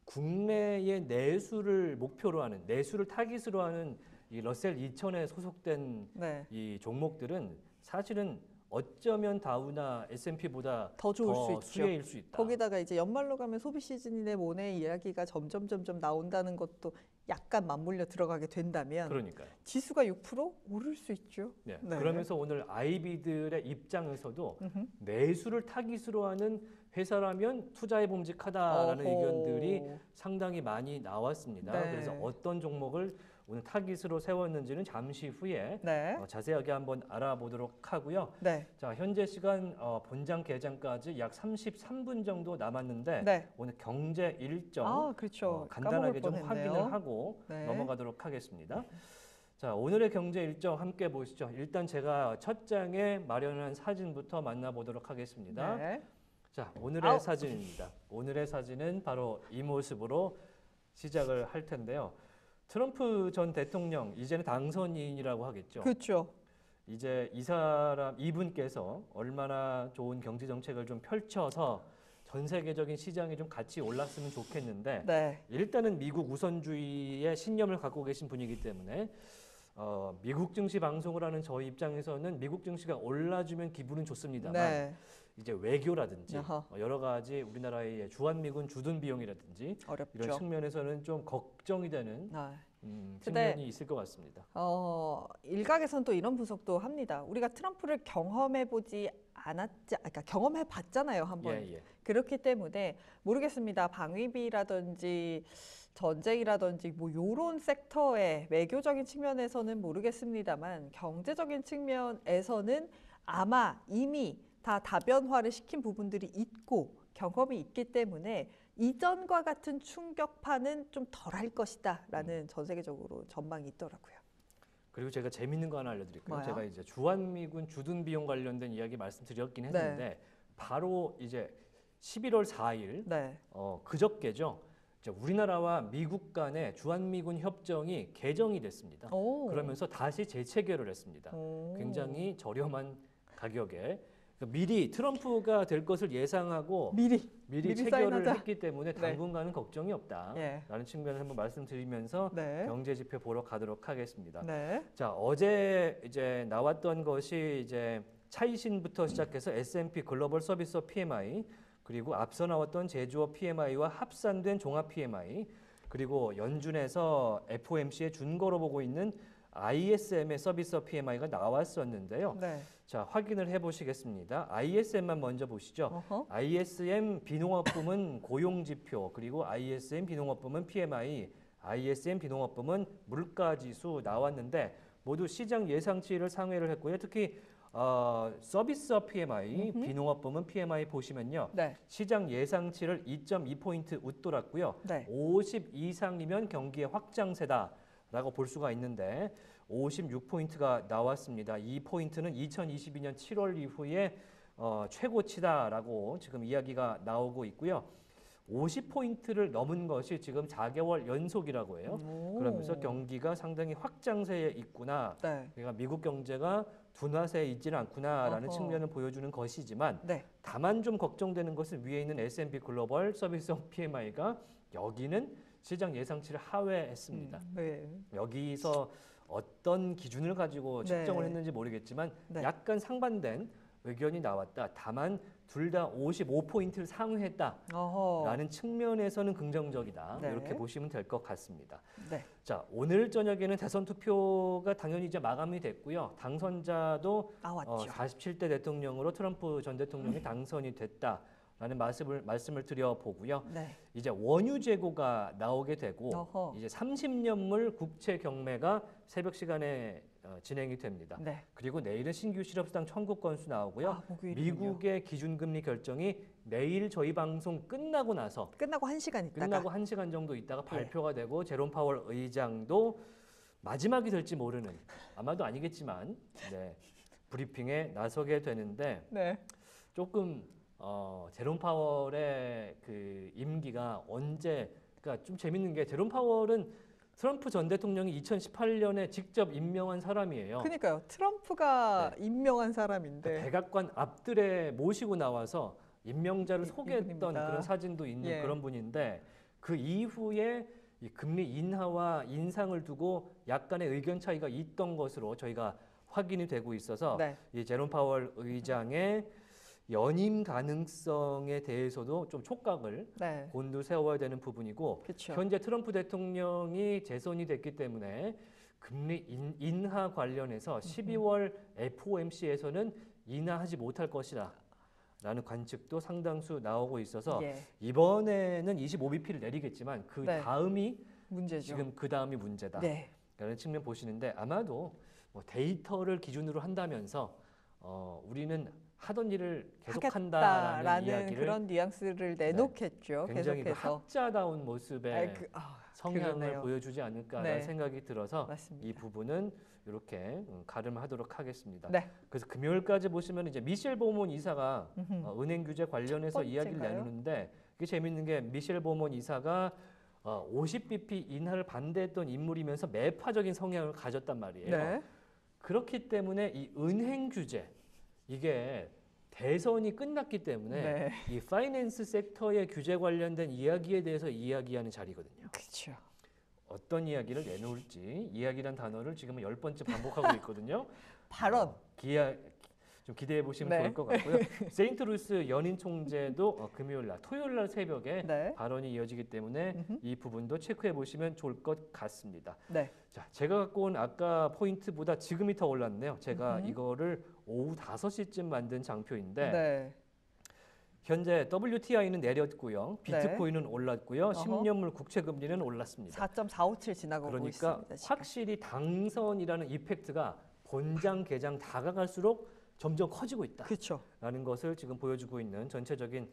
국내의 내수를 목표로 하는 내수를 타깃으로 하는 이 러셀 2000에 소속된
네,
이 종목들은 사실은 어쩌면 다우나 S&P보다
더 좋을 수 있죠.
수혜일 수 있다.
거기다가 이제 연말로 가면 소비 시즌인데 모네 이야기가 점점 나온다는 것도 약간 맞물려 들어가게 된다면
그러니까요.
지수가 6% 오를 수 있죠.
네.
네.
그러면서 오늘 아이비들의 입장에서도 내수를 타깃으로 하는 회사라면 투자에 봄직하다라는
어허.
의견들이 상당히 많이 나왔습니다.
네.
그래서 어떤 종목을 오늘 타깃으로 세웠는지는 잠시 후에
네,
자세하게 한번 알아보도록 하고요.
네,
자, 현재 시간 본장 개장까지 약 33분 정도 남았는데
네.
오늘 경제 일정
그렇죠.
간단하게 좀
까먹을 뻔했네요.
확인을 하고
네.
넘어가도록 하겠습니다. 자, 오늘의 경제 일정 함께 보시죠. 일단 제가 첫 장에 마련한 사진부터 만나보도록 하겠습니다.
네.
자, 오늘의 사진입니다. 오늘의 사진은 바로 이 모습으로 시작을 할 텐데요. 트럼프 전 대통령 이제는 당선인이라고 하겠죠.
그렇죠.
이제 이분께서 얼마나 좋은 경제 정책을 좀 펼쳐서 전 세계적인 시장에 좀 같이 올랐으면 좋겠는데
네.
일단은 미국 우선주의의 신념을 갖고 계신 분이기 때문에 미국 증시 방송을 하는 저희 입장에서는 미국 증시가 올라주면 기분은 좋습니다만
네.
이제 외교라든지
아하.
여러 가지 우리나라의 주한미군 주둔 비용이라든지
어렵죠.
이런 측면에서는 좀 걱정이 되는
근데-
측면이 있을 것 같습니다.
일각에선 또 이런 분석도 합니다. 우리가 트럼프를 경험해보지 그러니까 경험해봤잖아요, 한번.
예.
그렇기 때문에 모르겠습니다. 방위비라든지 전쟁이라든지 뭐 요런 섹터의 외교적인 측면에서는 모르겠습니다만 경제적인 측면에서는 아마 이미 다 다변화를 시킨 부분들이 있고 경험이 있기 때문에 이전과 같은 충격파는 좀 덜할 것이다라는 전 세계적으로 전망이 있더라고요.
그리고 제가 재밌는 거 하나 알려드릴까요?
뭐요?
제가 이제 주한미군 주둔 비용 관련된 이야기 말씀드렸긴 했는데 바로 이제 11월 4일
네.
그저께죠. 이제 우리나라와 미국 간의 주한미군 협정이 개정이 됐습니다.
오.
그러면서 다시 재체결을 했습니다.
오.
굉장히 저렴한 가격에 미리 트럼프가 될 것을 예상하고 미리 체결을
사인하자.
했기 때문에
네.
당분간은 걱정이 없다라는
예.
측면을 한번 말씀드리면서
네.
경제 지표 보러 가도록 하겠습니다.
네.
자, 어제 이제 나왔던 것이 이제 차이신부터 시작해서 S&P 글로벌 서비스 PMI 그리고 앞서 나왔던 제조업 PMI와 합산된 종합 PMI 그리고 연준에서 FOMC의 준거로 보고 있는 ISM의 서비스 PMI가 나왔었는데요.
네.
자, 확인을 해보시겠습니다. ISM만 먼저 보시죠.
어허.
ISM 비농업 부문 고용 지표 그리고 ISM 비농업 부문 PMI ISM 비농업부문 물가지수 나왔는데 모두 시장 예상치를 상회를 했고요. 특히 서비스업 PMI, 비농업부문 PMI 보시면요.
네.
시장 예상치를 2.2포인트 웃돌았고요.
네.
50 이상이면 경기의 확장세다라고 볼 수가 있는데 56포인트가 나왔습니다. 이 포인트는 2022년 7월 이후에 최고치다라고 지금 이야기가 나오고 있고요. 50포인트를 넘은 것이 지금 4개월 연속이라고 해요. 그러면서 경기가 상당히 확장세에 있구나.
네.
그러니까 미국 경제가 둔화세에 있지는 않구나라는
어허.
측면을 보여주는 것이지만
네.
다만 좀 걱정되는 것은 위에 있는 S&P 글로벌 서비스업 PMI가 여기는 시장 예상치를 하회했습니다.
네.
여기서 어떤 기준을 가지고
네.
측정을 했는지 모르겠지만
네.
약간 상반된 의견이 나왔다. 다만 둘 다 55포인트를 상회했다라는
어허.
측면에서는 긍정적이다.
네.
이렇게 보시면 될 것 같습니다.
네.
자, 오늘 저녁에는 대선 투표가 당연히 이제 마감이 됐고요. 당선자도
나왔죠.
47대 대통령으로 트럼프 전 대통령이 당선이 됐다라는 말씀을 드려보고요.
네.
이제 원유 재고가 나오게 되고
어허.
이제 30년물 국채 경매가 새벽 시간에 진행이 됩니다.
네.
그리고 내일은 신규 실업수당 청구 건수 나오고요.
아, 목요일이군요.
미국의 기준금리 결정이 내일 저희 방송 끝나고 나서
끝나고 1시간 있다가
끝나고 1시간 정도 있다가
예.
발표가 되고 제롬 파월 의장도 마지막이 될지 모르는 아마도 아니겠지만 네, 브리핑에 나서게 되는데
네.
조금 제롬 파월의 그 임기가 언제 그러니까 좀 재밌는 게 제롬 파월은 트럼프 전 대통령이 2018년에 직접 임명한 사람이에요.
그러니까요. 트럼프가
네.
임명한
그
사람인데.
백악관 앞뜰에 모시고 나와서 임명자를 소개했던
이분입니다.
그런 사진도 있는
예.
그런 분인데 그 이후에 이 금리 인하와 인상을 두고 약간의 의견 차이가 있던 것으로 저희가 확인이 되고 있어서
네.
이 제롬 파월 의장의 연임 가능성에 대해서도 좀 촉각을
네.
곤두세워야 되는 부분이고
그렇죠.
현재 트럼프 대통령이 재선이 됐기 때문에 금리 인하 관련해서 12월 FOMC에서는 인하하지 못할 것이다 라는 관측도 상당수 나오고 있어서
예.
이번에는 25bp를 내리겠지만 그
네.
다음이
문제죠.
지금 그 다음이 문제다
네.
라는 측면 보시는데 아마도 뭐 데이터를 기준으로 한다면서 우리는 하던 일을 계속한다라는
하겠다라는
이야기를
그런 뉘앙스를 내놓겠죠.
굉장히 그
계속해서.
학자다운 모습의 성향을
그러네요.
보여주지 않을까라는
네.
생각이 들어서
맞습니다.
이 부분은 이렇게 가름하도록 하겠습니다.
네.
그래서 금요일까지 보시면 이제 미셸 보몬 이사가
음흠.
은행 규제 관련해서
첫
이야기를
번째인가요?
나누는데 이게 재밌는 게 미셸 보몬 이사가 50bp 인하를 반대했던 인물이면서 매파적인 성향을 가졌단 말이에요.
네.
그렇기 때문에 이 은행 규제 이게 대선이 끝났기 때문에
네.
이 파이낸스 섹터의 규제 관련된 이야기에 대해서 이야기하는 자리거든요.
그렇죠.
어떤 이야기를 내놓을지 이야기란 단어를 지금은 10번째 반복하고 있거든요.
발언.
좀 기대해 보시면
네.
좋을 것 같고요. 세인트루이스 연인 총재도 금요일 날, 토요일 날 새벽에
네.
발언이 이어지기 때문에 이 부분도 체크해 보시면 좋을 것 같습니다.
네.
자, 제가 갖고 온 아까 포인트보다 지금이 더 올랐네요. 제가 이거를 오후 5시쯤 만든 장표인데
네.
현재 WTI는 내렸고요. 비트코인은 올랐고요.
어허.
10년물 국채 금리는 올랐습니다.
4.457 지나가고
그러니까
있습니다. 지금.
확실히 당선이라는 이펙트가 본장 개장 다가갈수록 점점 커지고 있다라는
그렇죠.
것을 지금 보여주고 있는 전체적인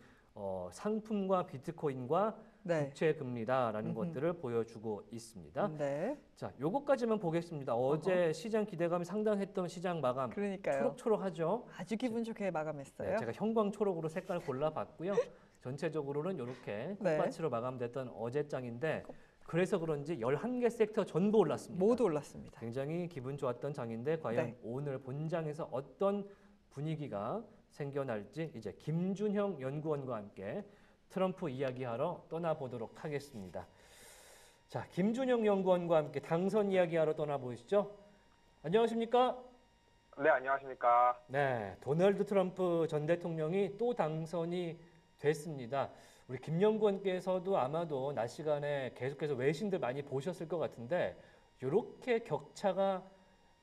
상품과 비트코인과
네.
국채 금리다라는 것들을 보여주고 있습니다.
네.
자, 요것까지만 보겠습니다. 어제 시장 기대감이 상당했던 시장 마감
그러니까요.
초록초록하죠.
아주 기분 좋게 마감했어요.
네, 제가 형광초록으로 색깔 골라봤고요. 전체적으로는 이렇게
네.
꽃밭으로 마감됐던 어제장인데 그래서 그런지 11개 섹터 전부 올랐습니다.
모두 올랐습니다.
굉장히 기분 좋았던 장인데 과연
네.
오늘 본장에서 어떤 분위기가 생겨날지 이제 김준형 연구원과 함께 트럼프 이야기하러 떠나보도록 하겠습니다. 자, 김준형 연구원과 함께 당선 이야기하러 떠나보시죠. 안녕하십니까?
네, 안녕하십니까.
네, 도널드 트럼프 전 대통령이 또 당선이 됐습니다. 우리 김 연구원께서도 아마도 낮 시간에 계속해서 외신들 많이 보셨을 것 같은데 이렇게 격차가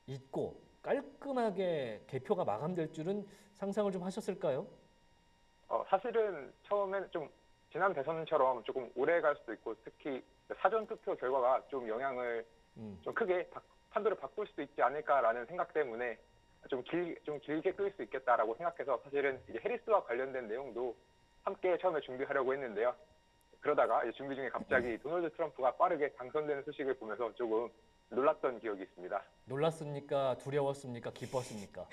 있고 깔끔하게 개표가 마감될 줄은 상상을 좀 하셨을까요?
사실은 처음엔 좀 지난 대선처럼 조금 오래 갈 수도 있고 특히 사전 투표 결과가 좀 영향을 좀 크게 판도를 바꿀 수도 있지 않을까라는 생각 때문에 좀 길게 끌 수 있겠다라고 생각해서 사실은 이제 해리스와 관련된 내용도 함께 처음에 준비하려고 했는데요. 그러다가 이제 준비 중에 갑자기 도널드 트럼프가 빠르게 당선되는 소식을 보면서 조금 놀랐던 기억이 있습니다.
놀랐습니까? 두려웠습니까? 기뻤습니까?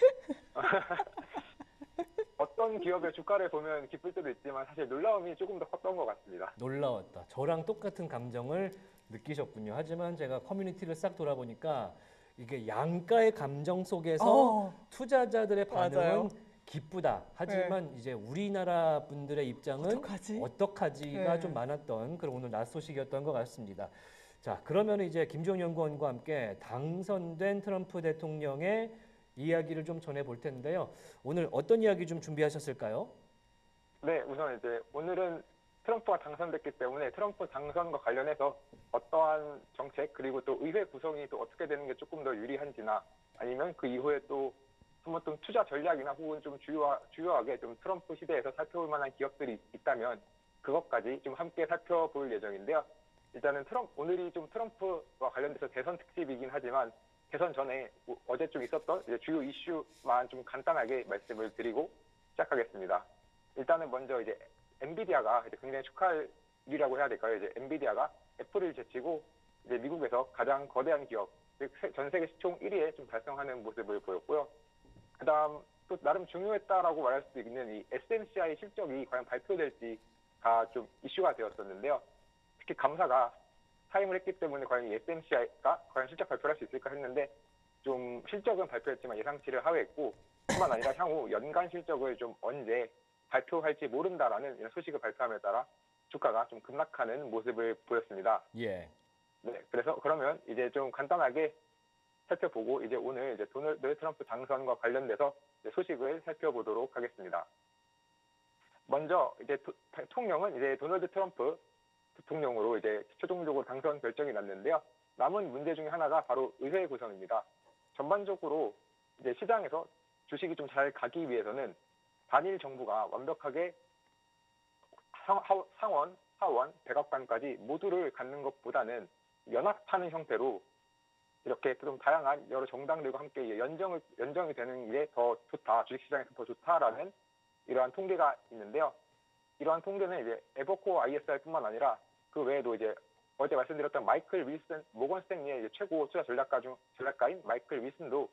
어떤 기업의 주가를 보면 기쁠 때도 있지만 사실 놀라움이 조금 더 컸던 것 같습니다.
놀라웠다. 저랑 똑같은 감정을 느끼셨군요. 하지만 제가 커뮤니티를 싹 돌아보니까 이게 양가의 감정 속에서 투자자들의 반응은
맞아요.
기쁘다. 하지만 이제 우리나라 분들의 입장은
어떡하지?
어떡하지가
네.
좀 많았던 그런 오늘 낮 소식이었던 것 같습니다. 자, 그러면 이제 김지용 연구원과 함께 당선된 트럼프 대통령의 이야기를 좀 전해 볼 텐데요. 오늘 어떤 이야기 좀 준비하셨을까요?
네, 우선 이제 오늘은 트럼프가 당선됐기 때문에 트럼프 당선과 관련해서 어떠한 정책 그리고 또 의회 구성이 또 어떻게 되는 게 조금 더 유리한지나 아니면 그 이후에 또 한번 좀 투자 전략이나 혹은 좀 주요하게 좀 트럼프 시대에서 살펴볼 만한 기업들이 있다면 그것까지 좀 함께 살펴볼 예정인데요. 일단은 오늘이 좀 트럼프와 관련돼서 대선 특집이긴 하지만 대선 전에 어제 좀 있었던 이제 주요 이슈만 좀 간단하게 말씀을 드리고 시작하겠습니다. 일단은 먼저 이제 엔비디아가 이제 굉장히 축하할 일이라고 해야 될까요? 이제 엔비디아가 애플을 제치고 이제 미국에서 가장 거대한 기업, 즉 전 세계 시총 1위에 좀 달성하는 모습을 보였고요. 그다음 또 나름 중요했다라고 말할 수도 있는 이 SMCI 실적이 과연 발표될지가 좀 이슈가 되었었는데요. 특히 감사가 사임을 했기 때문에 과연 이 SMCI가 과연 실적 발표를 할 수 있을까 했는데 좀 실적은 발표했지만 예상치를 하회했고 뿐만 아니라 향후 연간 실적을 좀 언제 발표할지 모른다라는 이런 소식을 발표함에 따라 주가가 좀 급락하는 모습을 보였습니다.
예.
네, 그래서 그러면 이제 좀 간단하게 살펴보고 이제 오늘 이제 도널드 트럼프 당선과 관련돼서 이제 소식을 살펴보도록 하겠습니다. 먼저 이제 대통령은 이제 도널드 트럼프 대통령으로 이제 최종적으로 당선 결정이 났는데요. 남은 문제 중에 하나가 바로 의회 구성입니다. 전반적으로 이제 시장에서 주식이 좀 잘 가기 위해서는 단일 정부가 완벽하게 상원, 하원, 백악관까지 모두를 갖는 것보다는 연합하는 형태로 이렇게 좀 다양한 여러 정당들과 함께 연정이 되는 게 더 좋다, 주식시장에서 더 좋다라는 이러한 통계가 있는데요. 이러한 통계는 이제 에버코어 ISR뿐만 아니라 그 외에도 이제 어제 말씀드렸던 마이클 윌슨, 모건 스탠리의 이제 최고 투자 전략가인 마이클 윌슨도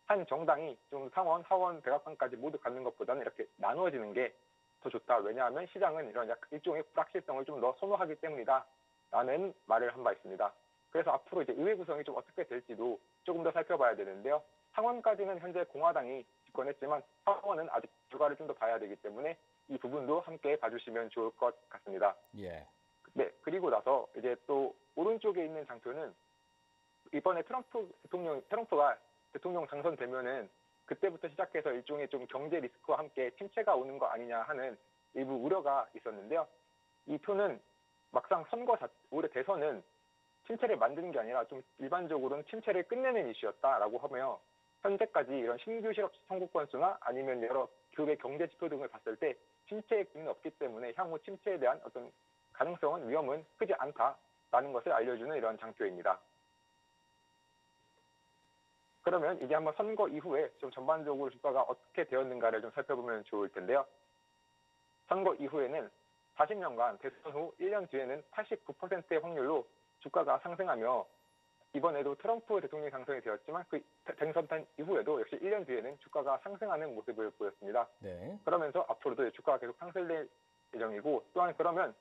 한 정당이 좀 상원, 하원, 백악관까지 모두 갖는 것보다는 이렇게 나누어지는 게 더 좋다. 왜냐하면 시장은 이런 일종의 불확실성을 좀 더 선호하기 때문이다. 라는 말을 한 바 있습니다. 그래서 앞으로 이제 의회 구성이 좀 어떻게 될지도 조금 더 살펴봐야 되는데요. 상원까지는 현재 공화당이 집권했지만 하원은 아직 결과를 좀 더 봐야 되기 때문에 이 부분도 함께 봐주시면 좋을 것 같습니다.
예.
네, 그리고 나서 이제 또 오른쪽에 있는 장표는 이번에 트럼프가 대통령 당선되면은 그때부터 시작해서 일종의 좀 경제 리스크와 함께 침체가 오는 거 아니냐 하는 일부 우려가 있었는데요. 이 표는 막상 오히려 대선은 침체를 만드는 게 아니라 좀 일반적으로는 침체를 끝내는 이슈였다라고 하며 현재까지 이런 신규 실업 청구 건수나 아니면 여러 기업의 경제 지표 등을 봤을 때 침체의 기미는 없기 때문에 향후 침체에 대한 어떤 가능성은 위험은 크지 않다라는 것을 알려주는 이런 장표입니다. 그러면 이제 한번 선거 이후에 좀 전반적으로 주가가 어떻게 되었는가를 좀 살펴보면 좋을 텐데요. 선거 이후에는 40년간 대선 후 1년 뒤에는 89%의 확률로 주가가 상승하며 이번에도 트럼프 대통령이 당선이 되었지만 그 당선된 이후에도 역시 1년 뒤에는 주가가 상승하는 모습을 보였습니다.
네.
그러면서 앞으로도 주가가 계속 상승될 예정이고 또한 그러면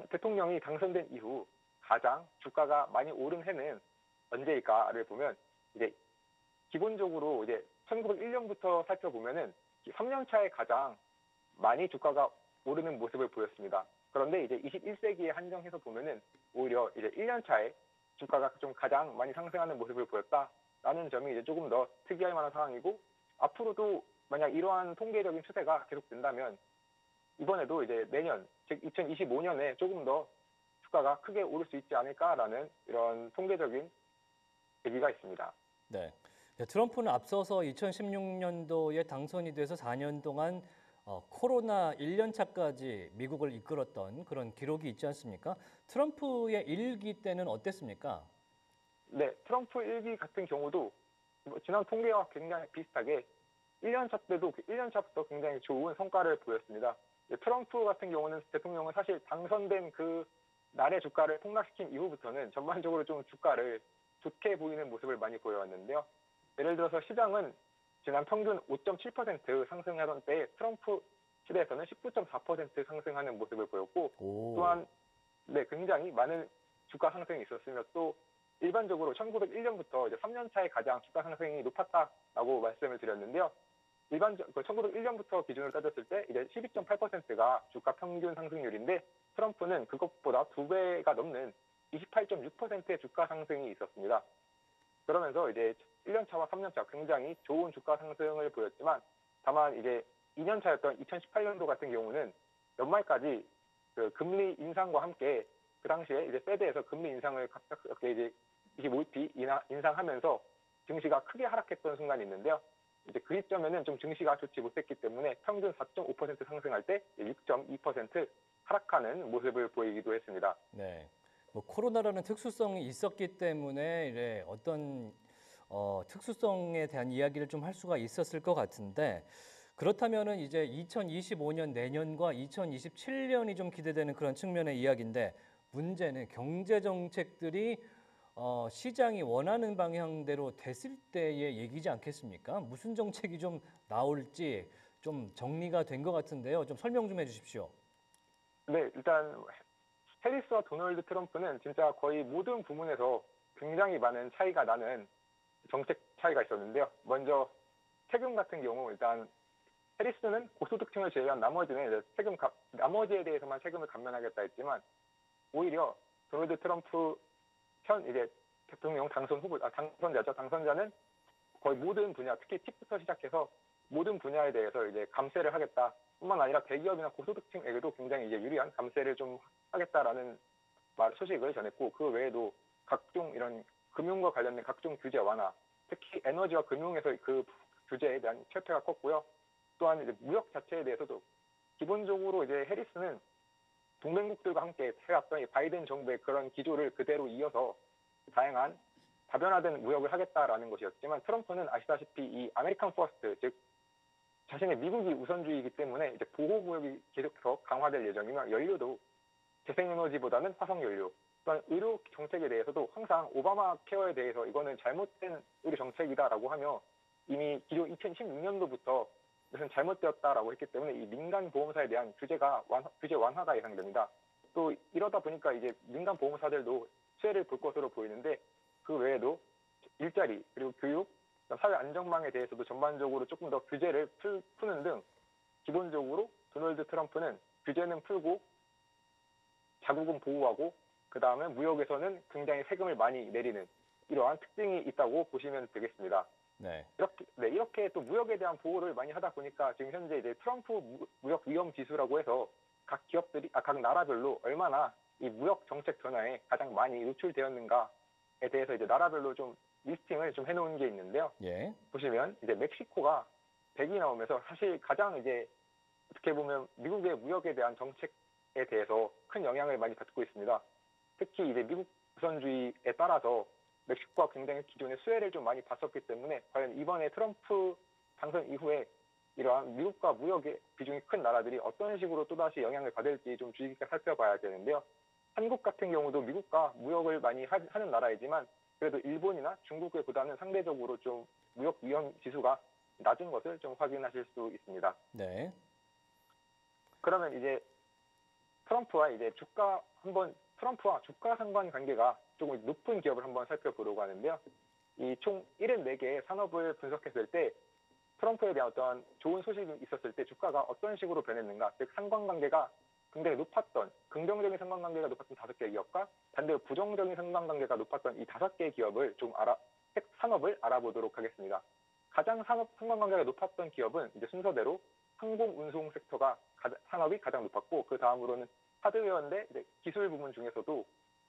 대통령이 당선된 이후 가장 주가가 많이 오른 해는 언제일까를 보면 이제 기본적으로 이제 1901년부터 살펴보면은 3년 차에 가장 많이 주가가 오르는 모습을 보였습니다. 그런데 이제 21세기에 한정해서 보면은 오히려 이제 1년 차에 주가가 좀 가장 많이 상승하는 모습을 보였다라는 점이 이제 조금 더 특이할 만한 상황이고 앞으로도 만약 이러한 통계적인 추세가 계속된다면 이번에도 이제 내년 즉 2025년에 조금 더 주가가 크게 오를 수 있지 않을까라는 이런 통계적인 얘기가 있습니다.
네. 네, 트럼프는 앞서서 2016년도에 당선이 돼서 4년 동안 코로나 1년 차까지 미국을 이끌었던 그런 기록이 있지 않습니까? 트럼프의 1기 때는 어땠습니까?
네, 트럼프 1기 같은 경우도 뭐 지난 통계와 굉장히 비슷하게 1년 차 때도 1년 차부터 굉장히 좋은 성과를 보였습니다. 트럼프 같은 경우는 대통령은 사실 당선된 그 날의 주가를 폭락시킨 이후부터는 전반적으로 좀 주가를 좋게 보이는 모습을 많이 보여왔는데요. 예를 들어서 시장은 지난 평균 5.7% 상승하던 때에 트럼프 시대에서는 19.4% 상승하는 모습을 보였고
오.
또한 네, 굉장히 많은 주가 상승이 있었으며 또 일반적으로 1901년부터 이제 3년 차에 가장 주가 상승이 높았다라고 말씀을 드렸는데요. 1901년부터 기준으로 따졌을 때 이제 12.8%가 주가 평균 상승률인데 트럼프는 그것보다 2배가 넘는 28.6%의 주가 상승이 있었습니다. 그러면서 이제 1년 차와 3년 차 굉장히 좋은 주가 상승을 보였지만 다만 이제 2년 차였던 2018년도 같은 경우는 연말까지 그 금리 인상과 함께 그 당시에 이제 페드에서 금리 인상을 갑작스럽게 이제 25bp 인상하면서 증시가 크게 하락했던 순간이 있는데요. 이제 그 시점에는 좀 증시가 좋지 못했기 때문에 평균 4.5% 상승할 때 6.2% 하락하는 모습을 보이기도 했습니다.
네. 뭐 코로나라는 특수성이 있었기 때문에 이제 어떤 특수성에 대한 이야기를 좀 할 수가 있었을 것 같은데 그렇다면은 이제 2025년 내년과 2027년이 좀 기대되는 그런 측면의 이야기인데 문제는 경제 정책들이 시장이 원하는 방향대로 됐을 때의 얘기지 않겠습니까? 무슨 정책이 좀 나올지 좀 정리가 된 것 같은데요. 좀 설명 좀 해주십시오.
네, 일단 해리스와 도널드 트럼프는 진짜 거의 모든 부문에서 굉장히 많은 차이가 나는 정책 차이가 있었는데요. 먼저 세금 같은 경우 일단 해리스는 고소득층을 제외한 나머지는 나머지에 대해서만 세금을 감면하겠다 했지만 오히려 도널드 트럼프 현 이제 대통령 당선자죠. 당선자는 거의 모든 분야, 특히 팁부터 시작해서 모든 분야에 대해서 이제 감세를 하겠다. 뿐만 아니라 대기업이나 고소득층에게도 굉장히 이제 유리한 감세를 좀 하겠다라는 소식을 전했고 그 외에도 각종 이런 금융과 관련된 각종 규제 완화, 특히 에너지와 금융에서 그 규제에 대한 철폐가 컸고요. 또한 이제 무역 자체에 대해서도 기본적으로 이제 해리스는 동맹국들과 함께 해왔던 바이든 정부의 그런 기조를 그대로 이어서 다양한 다변화된 무역을 하겠다라는 것이었지만 트럼프는 아시다시피 이 아메리칸 퍼스트, 즉 자신의 미국이 우선주의이기 때문에 이제 보호 무역이 계속해서 강화될 예정이며 연료도 재생에너지보다는 화석연료, 또한 의료 정책에 대해서도 항상 오바마 케어에 대해서 이거는 잘못된 의료 정책이다라고 하며 이미 기존 2016년도부터 이것은 잘못되었다라고 했기 때문에 이 민간 보험사에 대한 규제 완화가 예상됩니다. 또 이러다 보니까 이제 민간 보험사들도 수혜를 볼 것으로 보이는데 그 외에도 일자리 그리고 교육, 사회 안전망에 대해서도 전반적으로 조금 더 규제를 푸는 등 기본적으로 도널드 트럼프는 규제는 풀고 자국은 보호하고 그 다음에 무역에서는 굉장히 세금을 많이 내리는 이러한 특징이 있다고 보시면 되겠습니다.
네.
이렇게 또 무역에 대한 보호를 많이 하다 보니까 지금 현재 이제 트럼프 무역 위험 지수라고 해서 각 나라별로 얼마나 이 무역 정책 변화에 가장 많이 노출되었는가에 대해서 이제 나라별로 좀 리스팅을 좀 해놓은 게 있는데요.
예.
보시면 이제 멕시코가 100이 나오면서 사실 가장 이제 어떻게 보면 미국의 무역에 대한 정책에 대해서 큰 영향을 많이 받고 있습니다. 특히 이제 미국 우선주의에 따라서 멕시코가 굉장히 기존에 수혜를 좀 많이 봤었기 때문에 과연 이번에 트럼프 당선 이후에 이러한 미국과 무역의 비중이 큰 나라들이 어떤 식으로 또다시 영향을 받을지 좀 주의 깊게 살펴봐야 되는데요. 한국 같은 경우도 미국과 무역을 많이 하는 나라이지만 그래도 일본이나 중국보다는 상대적으로 좀 무역 위험 지수가 낮은 것을 좀 확인하실 수 있습니다.
네.
그러면 이제 트럼프와 주가 상관 관계가 조금 높은 기업을 한번 살펴보려고 하는데요. 이 총 74개의 산업을 분석했을 때 트럼프에 대한 어떤 좋은 소식이 있었을 때 주가가 어떤 식으로 변했는가, 즉 상관관계가 굉장히 높았던, 긍정적인 상관관계가 높았던 5개 기업과 반대로 부정적인 상관관계가 높았던 이 5개 기업을 산업을 알아보도록 하겠습니다. 가장 상관관계가 높았던 기업은 이제 순서대로 항공운송 섹터가 산업이 가장 높았고 그 다음으로는 하드웨어인데 이제 기술 부문 중에서도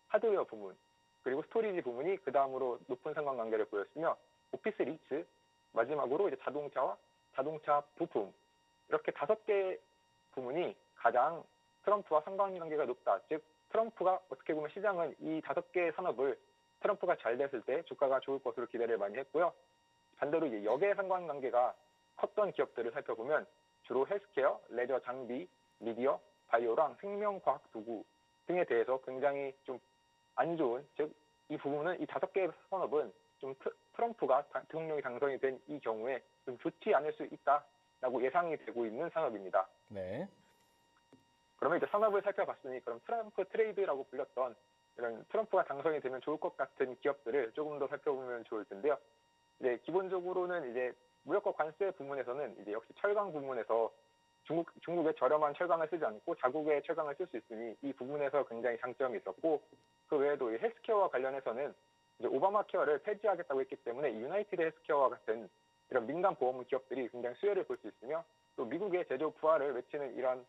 하드웨어 부문 그리고 스토리지 부문이 그 다음으로 높은 상관관계를 보였으며 오피스 리츠 마지막으로 이제 자동차와 자동차 부품 이렇게 5개 부문이 가장 트럼프와 상관관계가 높다. 즉 트럼프가 어떻게 보면 시장은 이 5개 산업을 트럼프가 잘 됐을 때 주가가 좋을 것으로 기대를 많이 했고요. 반대로 이제 역의 상관관계가 컸던 기업들을 살펴보면 주로 헬스케어, 레저 장비, 미디어, 바이오랑 생명과학 도구 등에 대해서 굉장히 좀 안 좋은, 즉 이 부분은 이 5개 산업은 좀 트럼프가 대통령이 당선이 된 이 경우에 좀 좋지 않을 수 있다라고 예상이 되고 있는 산업입니다.
네.
그러면 이제 산업을 살펴봤으니 그럼 트럼프 트레이드라고 불렸던 이런 트럼프가 당선이 되면 좋을 것 같은 기업들을 조금 더 살펴보면 좋을 텐데요. 이제 기본적으로는 이제 무역과 관세 부문에서는 이제 역시 철강 부문에서 중국의 저렴한 철강을 쓰지 않고 자국의 철강을 쓸 수 있으니 이 부분에서 굉장히 장점이 있었고, 그 외에도 이 헬스케어와 관련해서는 이제 오바마 케어를 폐지하겠다고 했기 때문에 유나이티드 헬스케어와 같은 이런 민간 보험 기업들이 굉장히 수혜를 볼 수 있으며, 또 미국의 제조 부활을 외치는 이런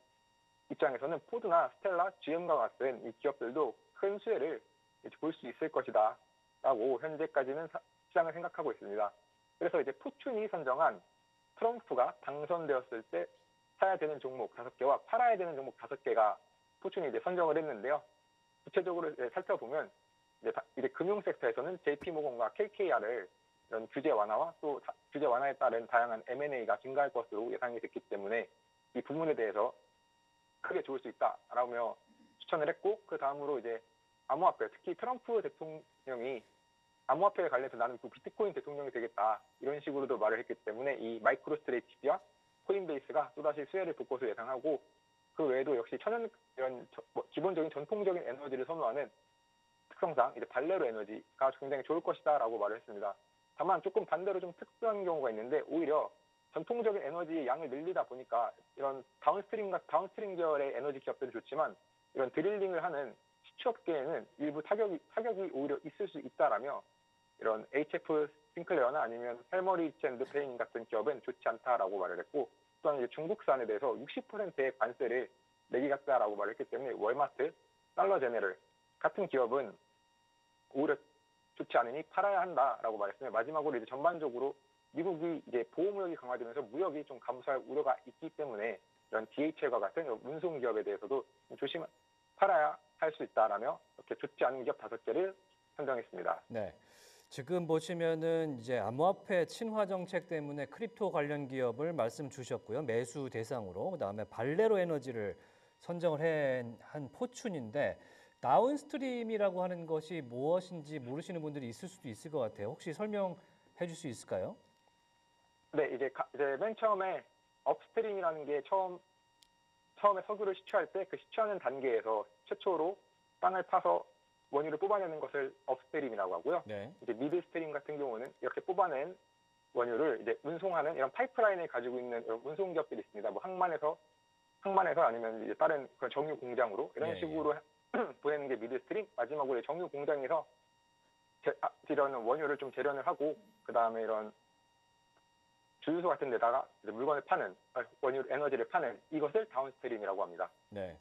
입장에서는 포드나 스텔라, GM과 같은 이 기업들도 큰 수혜를 볼 수 있을 것이다 라고 현재까지는 시장을 생각하고 있습니다. 그래서 이제 포춘이 선정한 트럼프가 당선되었을 때 사야 되는 종목 5개와 팔아야 되는 종목 5개가 포춘이 이제 선정을 했는데요. 구체적으로 이제 살펴보면 이제 금융 섹터에서는 JP모건과 KKR을 이런 규제 완화와 또 규제 완화에 따른 다양한 M&A가 증가할 것으로 예상이 됐기 때문에 이 부분에 대해서 크게 좋을 수 있다라며 추천을 했고, 그 다음으로 이제 암호화폐, 특히 트럼프 대통령이 암호화폐에 관련해서 나는 그 비트코인 대통령이 되겠다 이런 식으로도 말을 했기 때문에 이 마이크로스트레이티지와 코인베이스가 또다시 수혜를 볼 것으로 예상하고, 그 외에도 역시 이런 기본적인 전통적인 에너지를 선호하는 특성상 이제 발레로 에너지가 굉장히 좋을 것이다라고 말을 했습니다. 다만 조금 반대로 좀 특수한 경우가 있는데, 오히려 전통적인 에너지의 양을 늘리다 보니까 이런 다운스트림 계열의 에너지 기업들은 좋지만 이런 드릴링을 하는 시추업계에는 일부 타격이 오히려 있을 수 있다라며 이런 HF 싱클레어나 아니면 헬머리치 앤드 페인 같은 기업은 좋지 않다라고 말을 했고, 또한 이제 중국산에 대해서 60%의 관세를 매기겠다라고 말을 했기 때문에 월마트, 달러 제네럴 같은 기업은 오히려 좋지 않으니 팔아야 한다라고 말했으며, 마지막으로 이제 전반적으로 미국이 이제 보호무역이 강화되면서 무역이 좀 감소할 우려가 있기 때문에 이런 DHL과 같은 운송 기업에 대해서도 팔아야 할 수 있다라며 이렇게 좋지 않은 기업 5개를 선정했습니다.
네. 지금 보시면은 이제 암호화폐 친화 정책 때문에 크립토 관련 기업을 말씀 주셨고요. 매수 대상으로. 그다음에 발레로 에너지를 선정을 한 포춘인데, 다운스트림이라고 하는 것이 무엇인지 모르시는 분들이 있을 수도 있을 것 같아요. 혹시 설명해 줄 수 있을까요?
네, 이제 맨 처음에 업스트림이라는 게 처음에 석유를 시추할 때 그 시추하는 단계에서 최초로 땅을 파서 원유를 뽑아내는 것을 업스트림이라고 하고요.
네.
이제 미드스트림 같은 경우는 이렇게 뽑아낸 원유를 이제 운송하는 이런 파이프라인을 가지고 있는 이런 운송 기업들이 있습니다. 뭐 항만에서 아니면 이제 다른 그런 정유 공장으로 이런 식으로 보내는 게 미드스트림. 마지막으로 정유 공장에서 이런 원유를 좀 재련을 하고 그 다음에 이런 주유소 같은 데다가 물건을 파는 원유 에너지를 파는 이것을 다운스트림이라고 합니다.
네.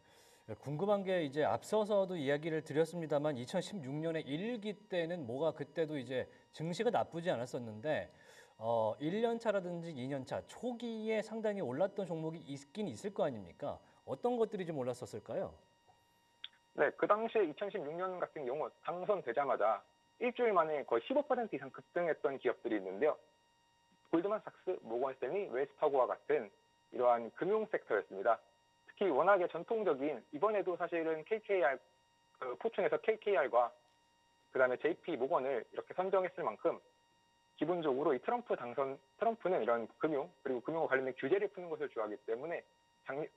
궁금한 게 이제 앞서서도 이야기를 드렸습니다만 2016년에 1기 때는 그때도 이제 증시가 나쁘지 않았었는데 1년 차라든지 2년 차 초기에 상당히 올랐던 종목이 있긴 있을 거 아닙니까? 어떤 것들이 좀 올랐었을까요?
네, 그 당시에 2016년 같은 경우 당선되자마자 일주일 만에 거의 15% 이상 급등했던 기업들이 있는데요. 골드만삭스, 모건스탠리, 웰스파고와 같은 이러한 금융 섹터였습니다. 특히 워낙에 전통적인, 이번에도 사실은 KKR, 포춘에서 KKR과 그다음에 JP 모건을 이렇게 선정했을 만큼 기본적으로 이 트럼프는 이런 금융 그리고 금융과 관련된 규제를 푸는 것을 좋아하기 때문에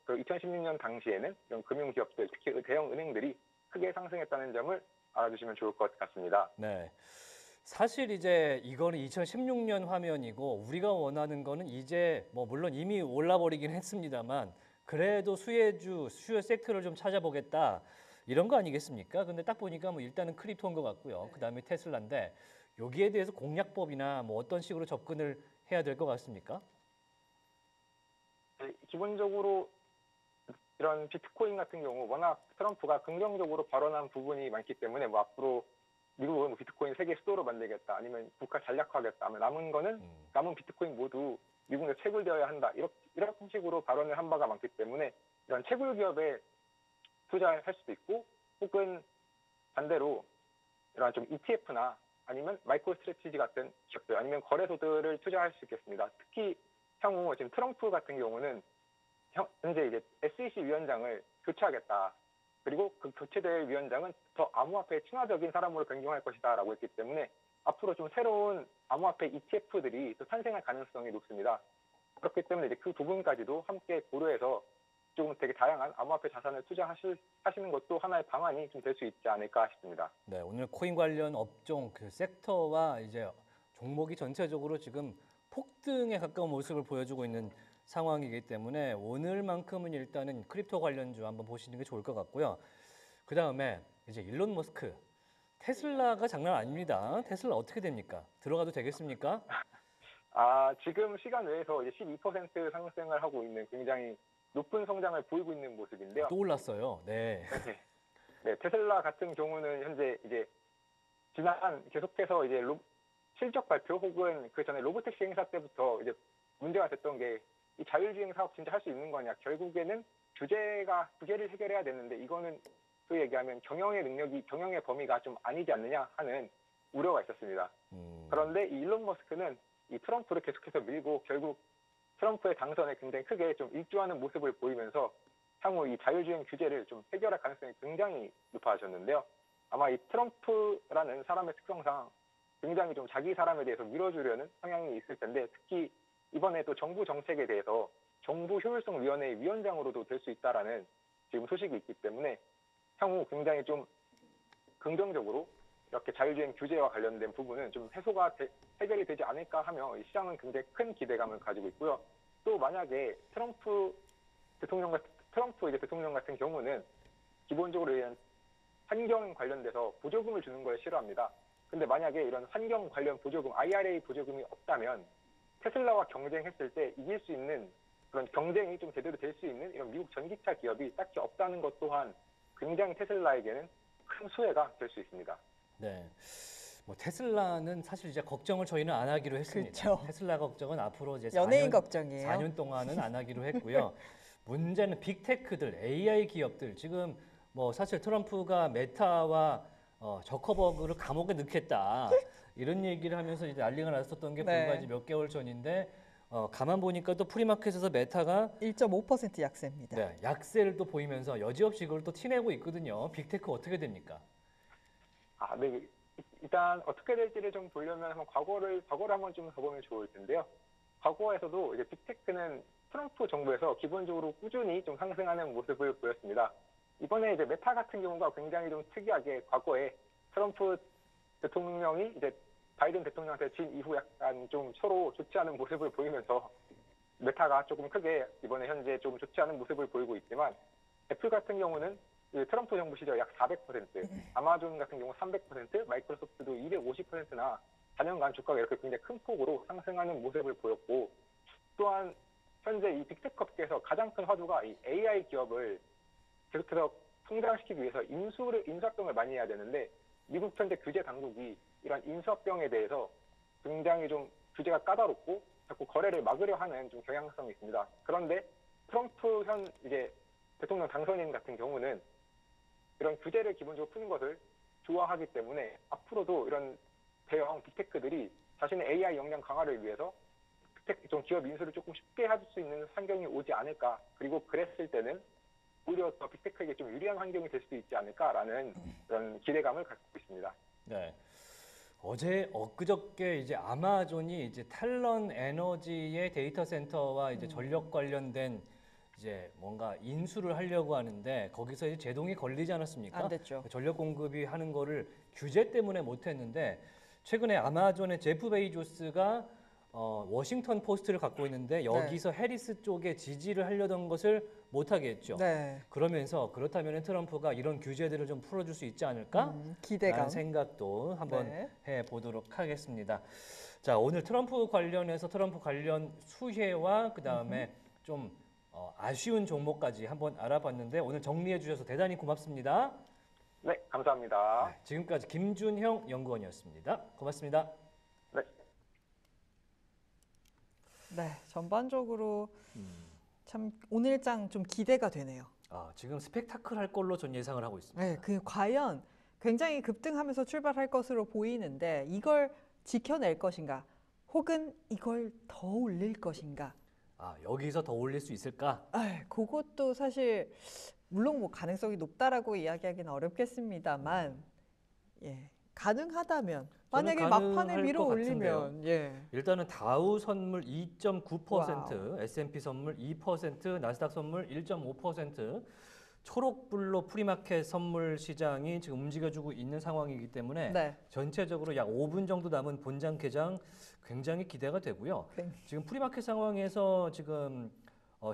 2016년 당시에는 이런 금융 기업들, 특히 대형 은행들이 크게 상승했다는 점을 알아주시면 좋을 것 같습니다.
네. 사실 이제 이거는 2016년 화면이고 우리가 원하는 거는 이제 물론 이미 올라버리긴 했습니다만 그래도 수요 섹터를 좀 찾아보겠다 이런 거 아니겠습니까? 근데 딱 보니까 일단은 크립토인 것 같고요. 그다음에 테슬라인데 여기에 대해서 공략법이나 어떤 식으로 접근을 해야 될 것 같습니까?
네, 기본적으로 이런 비트코인 같은 경우 워낙 트럼프가 긍정적으로 발언한 부분이 많기 때문에 앞으로 미국은 비트코인 세계 수도로 만들겠다, 아니면 국가 전략화하겠다 하면 남은 비트코인 모두 미국에서 채굴되어야 한다. 이런 식으로 발언을 한 바가 많기 때문에 이런 채굴 기업에 투자할 수도 있고 혹은 반대로 이런 좀 ETF나 아니면 마이크로 스트래티지 같은 기업들 아니면 거래소들을 투자할 수 있겠습니다. 특히 향후 지금 트럼프 같은 경우는 현재 이제 SEC 위원장을 교체하겠다. 그리고 그 교체될 위원장은 더 암호화폐에 친화적인 사람으로 변경할 것이다라고 했기 때문에 앞으로 좀 새로운 암호화폐 ETF들이 또 탄생할 가능성이 높습니다. 그렇기 때문에 이제 그 부분까지도 함께 고려해서 좀 되게 다양한 암호화폐 자산을 투자하시는 것도 하나의 방안이 좀 될 수 있지 않을까 싶습니다.
네, 오늘 코인 관련 업종 그 섹터와 이제 종목이 전체적으로 지금 폭등에 가까운 모습을 보여주고 있는 상황이기 때문에 오늘만큼은 일단은 크립토 관련주 한번 보시는 게 좋을 것 같고요. 그 다음에 이제 일론 머스크, 테슬라가 장난 아닙니다. 테슬라 어떻게 됩니까? 들어가도 되겠습니까?
지금 시간 내에서 이제 12% 상승을 하고 있는 굉장히 높은 성장을 보이고 있는 모습인데요.
또 올랐어요. 네.
네, 테슬라 같은 경우는 현재 이제 지난 계속해서 이제 실적 발표 혹은 그 전에 로보택시 행사 때부터 이제 문제가 됐던 게 이 자율주행 사업 진짜 할 수 있는 거냐. 결국에는 규제를 해결해야 되는데 이거는 또 얘기하면 경영의 범위가 좀 아니지 않느냐 하는 우려가 있었습니다. 그런데 이 일론 머스크는 이 트럼프를 계속해서 밀고 결국 트럼프의 당선에 굉장히 크게 좀 일조하는 모습을 보이면서 향후 이 자율주행 규제를 좀 해결할 가능성이 굉장히 높아졌는데요. 아마 이 트럼프라는 사람의 특성상 굉장히 좀 자기 사람에 대해서 밀어주려는 성향이 있을 텐데 특히 이번에 또 정부 정책에 대해서 정부 효율성위원회 위원장으로도 될 수 있다라는 지금 소식이 있기 때문에 향후 굉장히 좀 긍정적으로 이렇게 자율주행 규제와 관련된 부분은 좀 해결이 되지 않을까 하며 시장은 굉장히 큰 기대감을 가지고 있고요. 또 만약에 트럼프 대통령 같은 경우는 기본적으로 이런 환경 관련돼서 보조금을 주는 걸 싫어합니다. 근데 만약에 이런 환경 관련 보조금, IRA 보조금이 없다면 테슬라와 경쟁했을 때 이길 수 있는 그런 경쟁이 좀 제대로 될 수 있는 이런 미국 전기차 기업이 딱히 없다는 것 또한 굉장히 테슬라에게는 큰 수혜가 될 수 있습니다.
네. 뭐 테슬라는 사실 이제 걱정을 저희는 안 하기로 했습니다.
그렇죠.
테슬라 걱정은 앞으로 이제
연예인
4년,
걱정이에요.
4년 동안은 안 하기로 했고요. 문제는 빅테크들, AI 기업들 지금 뭐 사실 트럼프가 메타와 저커버그를 감옥에 넣겠다 이런 얘기를 하면서 이제 난리가 났었던 게
네.
불과 이제 몇 개월 전인데 가만 보니까 또 프리마켓에서 메타가
1.5% 약세입니다.
네, 약세를 또 보이면서 여지없이 이걸 또 티내고 있거든요. 빅테크 어떻게 됩니까?
네. 일단 어떻게 될지를 좀 보려면 한번 과거를 한번 좀 가보면 좋을 텐데요. 과거에서도 이제 빅테크는 트럼프 정부에서 기본적으로 꾸준히 좀 상승하는 모습을 보였습니다. 이번에 이제 메타 같은 경우가 굉장히 좀 특이하게 과거에 트럼프 대통령이 이제 바이든 대통령한테 진 이후 약간 좀 서로 좋지 않은 모습을 보이면서 메타가 조금 크게 이번에 현재 좀 좋지 않은 모습을 보이고 있지만 애플 같은 경우는 트럼프 정부 시절 약 400%, 아마존 같은 경우 300%, 마이크로소프트도 250%나 4년간 주가가 이렇게 굉장히 큰 폭으로 상승하는 모습을 보였고 또한 현재 이 빅테크 업계에서 가장 큰 화두가 이 AI 기업을 계속해서 성장시키기 위해서 인수합병을 많이 해야 되는데 미국 현재 규제 당국이 이런 인수합병에 대해서 굉장히 좀 규제가 까다롭고 자꾸 거래를 막으려 하는 좀 경향성이 있습니다. 그런데 트럼프 현 이제 대통령 당선인 같은 경우는 이런 규제를 기본적으로 푸는 것을 좋아하기 때문에 앞으로도 이런 대형 빅테크들이 자신의 AI 역량 강화를 위해서 좀 기업 인수를 조금 쉽게 할 수 있는 환경이 오지 않을까. 그리고 그랬을 때는 오히려 더 빅테크에게 좀 유리한 환경이 될 수도 있지 않을까라는 그런 기대감을 갖고 있습니다.
네. 엊그저께 이제 아마존이 이제 탈런 에너지의 데이터 센터와 이제 전력 관련된 이제 뭔가 인수를 하려고 하는데 거기서 이제 제동이 걸리지 않았습니까?
안 됐죠.
전력 공급이 하는 거를 규제 때문에 못 했는데 최근에 아마존의 제프 베이조스가 워싱턴 포스트를 갖고 있는데 여기서 해리스 쪽에 지지를 하려던 것을 못하게 했죠.
네.
그러면서 그렇다면 트럼프가 이런 규제들을 좀 풀어줄 수 있지 않을까?
기대감.
라는 생각도 한번
네.
해보도록 하겠습니다. 자, 오늘 트럼프 관련해서 트럼프 관련 수혜와 그 다음에 좀 아쉬운 종목까지 한번 알아봤는데 오늘 정리해 주셔서 대단히 고맙습니다.
네, 감사합니다.
네, 지금까지 김준형 연구원이었습니다. 고맙습니다.
네.
네, 전반적으로
음.
참 오늘장 좀 기대가 되네요.
지금 스펙타클할 걸로 전 예상을 하고 있습니다.
네, 그 과연 굉장히 급등하면서 출발할 것으로 보이는데 이걸 지켜낼 것인가, 혹은 이걸 더 올릴 것인가.
여기서 더 올릴 수 있을까?
그것도 사실 물론 뭐 가능성이 높다라고 이야기하기는 어렵겠습니다만, 예, 가능하다면 만약에 막판에
가능할
밀어
것
올리면, 예,
일단은 다우 선물 2.9%, S&P 선물 2%, 나스닥 선물 1.5%, 초록불로 프리마켓 선물 시장이 지금 움직여주고 있는 상황이기 때문에
네,
전체적으로 약 5분 정도 남은 본장 개장 굉장히 기대가 되고요. 지금 프리마켓 상황에서 지금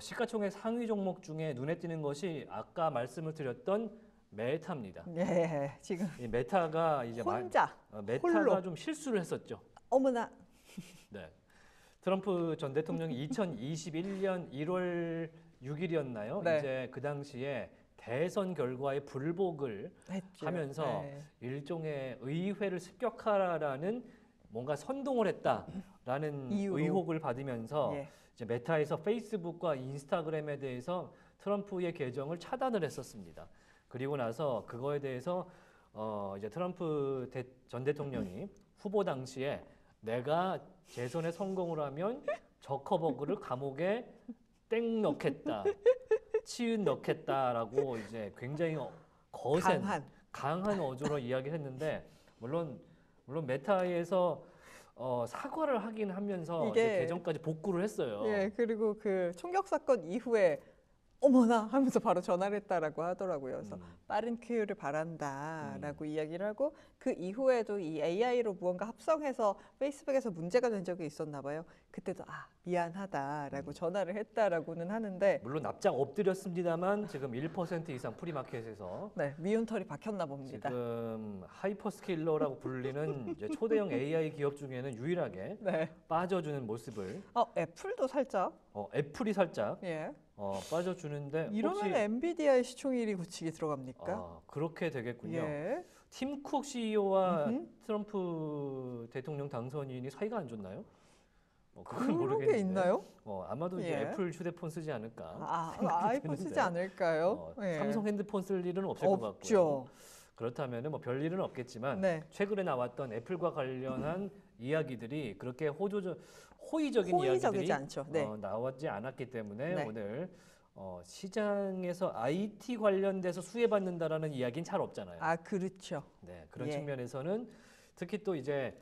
시가총액 상위 종목 중에 눈에 띄는 것이 아까 말씀을 드렸던 메타입니다.
예, 지금
이 메타가 이제
혼자,
메타가
홀로.
좀 실수를 했었죠.
어머나,
네. 트럼프 전 대통령이 2021년 1월 6일이었나요?
네.
이제 그 당시에 대선 결과에 불복을
했죠.
하면서
네.
일종의 의회를 습격하라는 뭔가 선동을 했다라는
이유로.
의혹을 받으면서
예.
이제 메타에서 페이스북과 인스타그램에 대해서 트럼프의 계정을 차단을 했었습니다. 그리고 나서 그거에 대해서 이제 트럼프 전 대통령이 후보 당시에 내가 재선에 성공을 하면 저커버그를 감옥에 땡 넣겠다, 치은 넣겠다라고 이제 굉장히 거센 강한 어조로 이야기를 했는데 물론 메타에서 사과를 하긴 하면서
이게-
이제 계정까지 복구를 했어요.
예, 그리고 그 총격 사건 이후에 어머나 하면서 바로 전화를 했다라고 하더라고요. 그래서 빠른 쾌유를 바란다라고 이야기를 하고, 그 이후에도 이 AI로 무언가 합성해서 페이스북에서 문제가 된 적이 있었나 봐요. 그때도 미안하다라고 전화를 했다라고는 하는데,
물론 납작 엎드렸습니다만 지금 1% 이상 프리마켓에서
네, 미운 털이 박혔나 봅니다.
지금 하이퍼스케일러라고 불리는 이제 초대형 AI 기업 중에는 유일하게
네.
빠져주는 모습을
애플도 살짝,
애플이 살짝
예,
빠져주는데
이러면
혹시
엔비디아의 시총일위 굳히기 들어갑니까?
그렇게 되겠군요.
예.
팀 쿡 CEO와
음흠.
트럼프 대통령 당선인이 사이가 안 좋나요? 그건
그런
모르겠는데.
게 있나요?
아마도 이제
예.
애플 휴대폰 쓰지 않을까.
아이폰 쓰지 않을까요? 예.
삼성 핸드폰 쓸 일은 없을 것 같고요.
없죠.
그렇다면 뭐 별일은 없겠지만
네.
최근에 나왔던 애플과 관련한 이야기들이 그렇게 호의적인
호의적이지
이야기들이
않죠. 네.
나오지 않았기 때문에
네.
오늘 시장에서 IT 관련돼서 수혜받는다라는 이야기는 잘 없잖아요.
그렇죠.
네, 그런
예.
측면에서는 특히 또 이제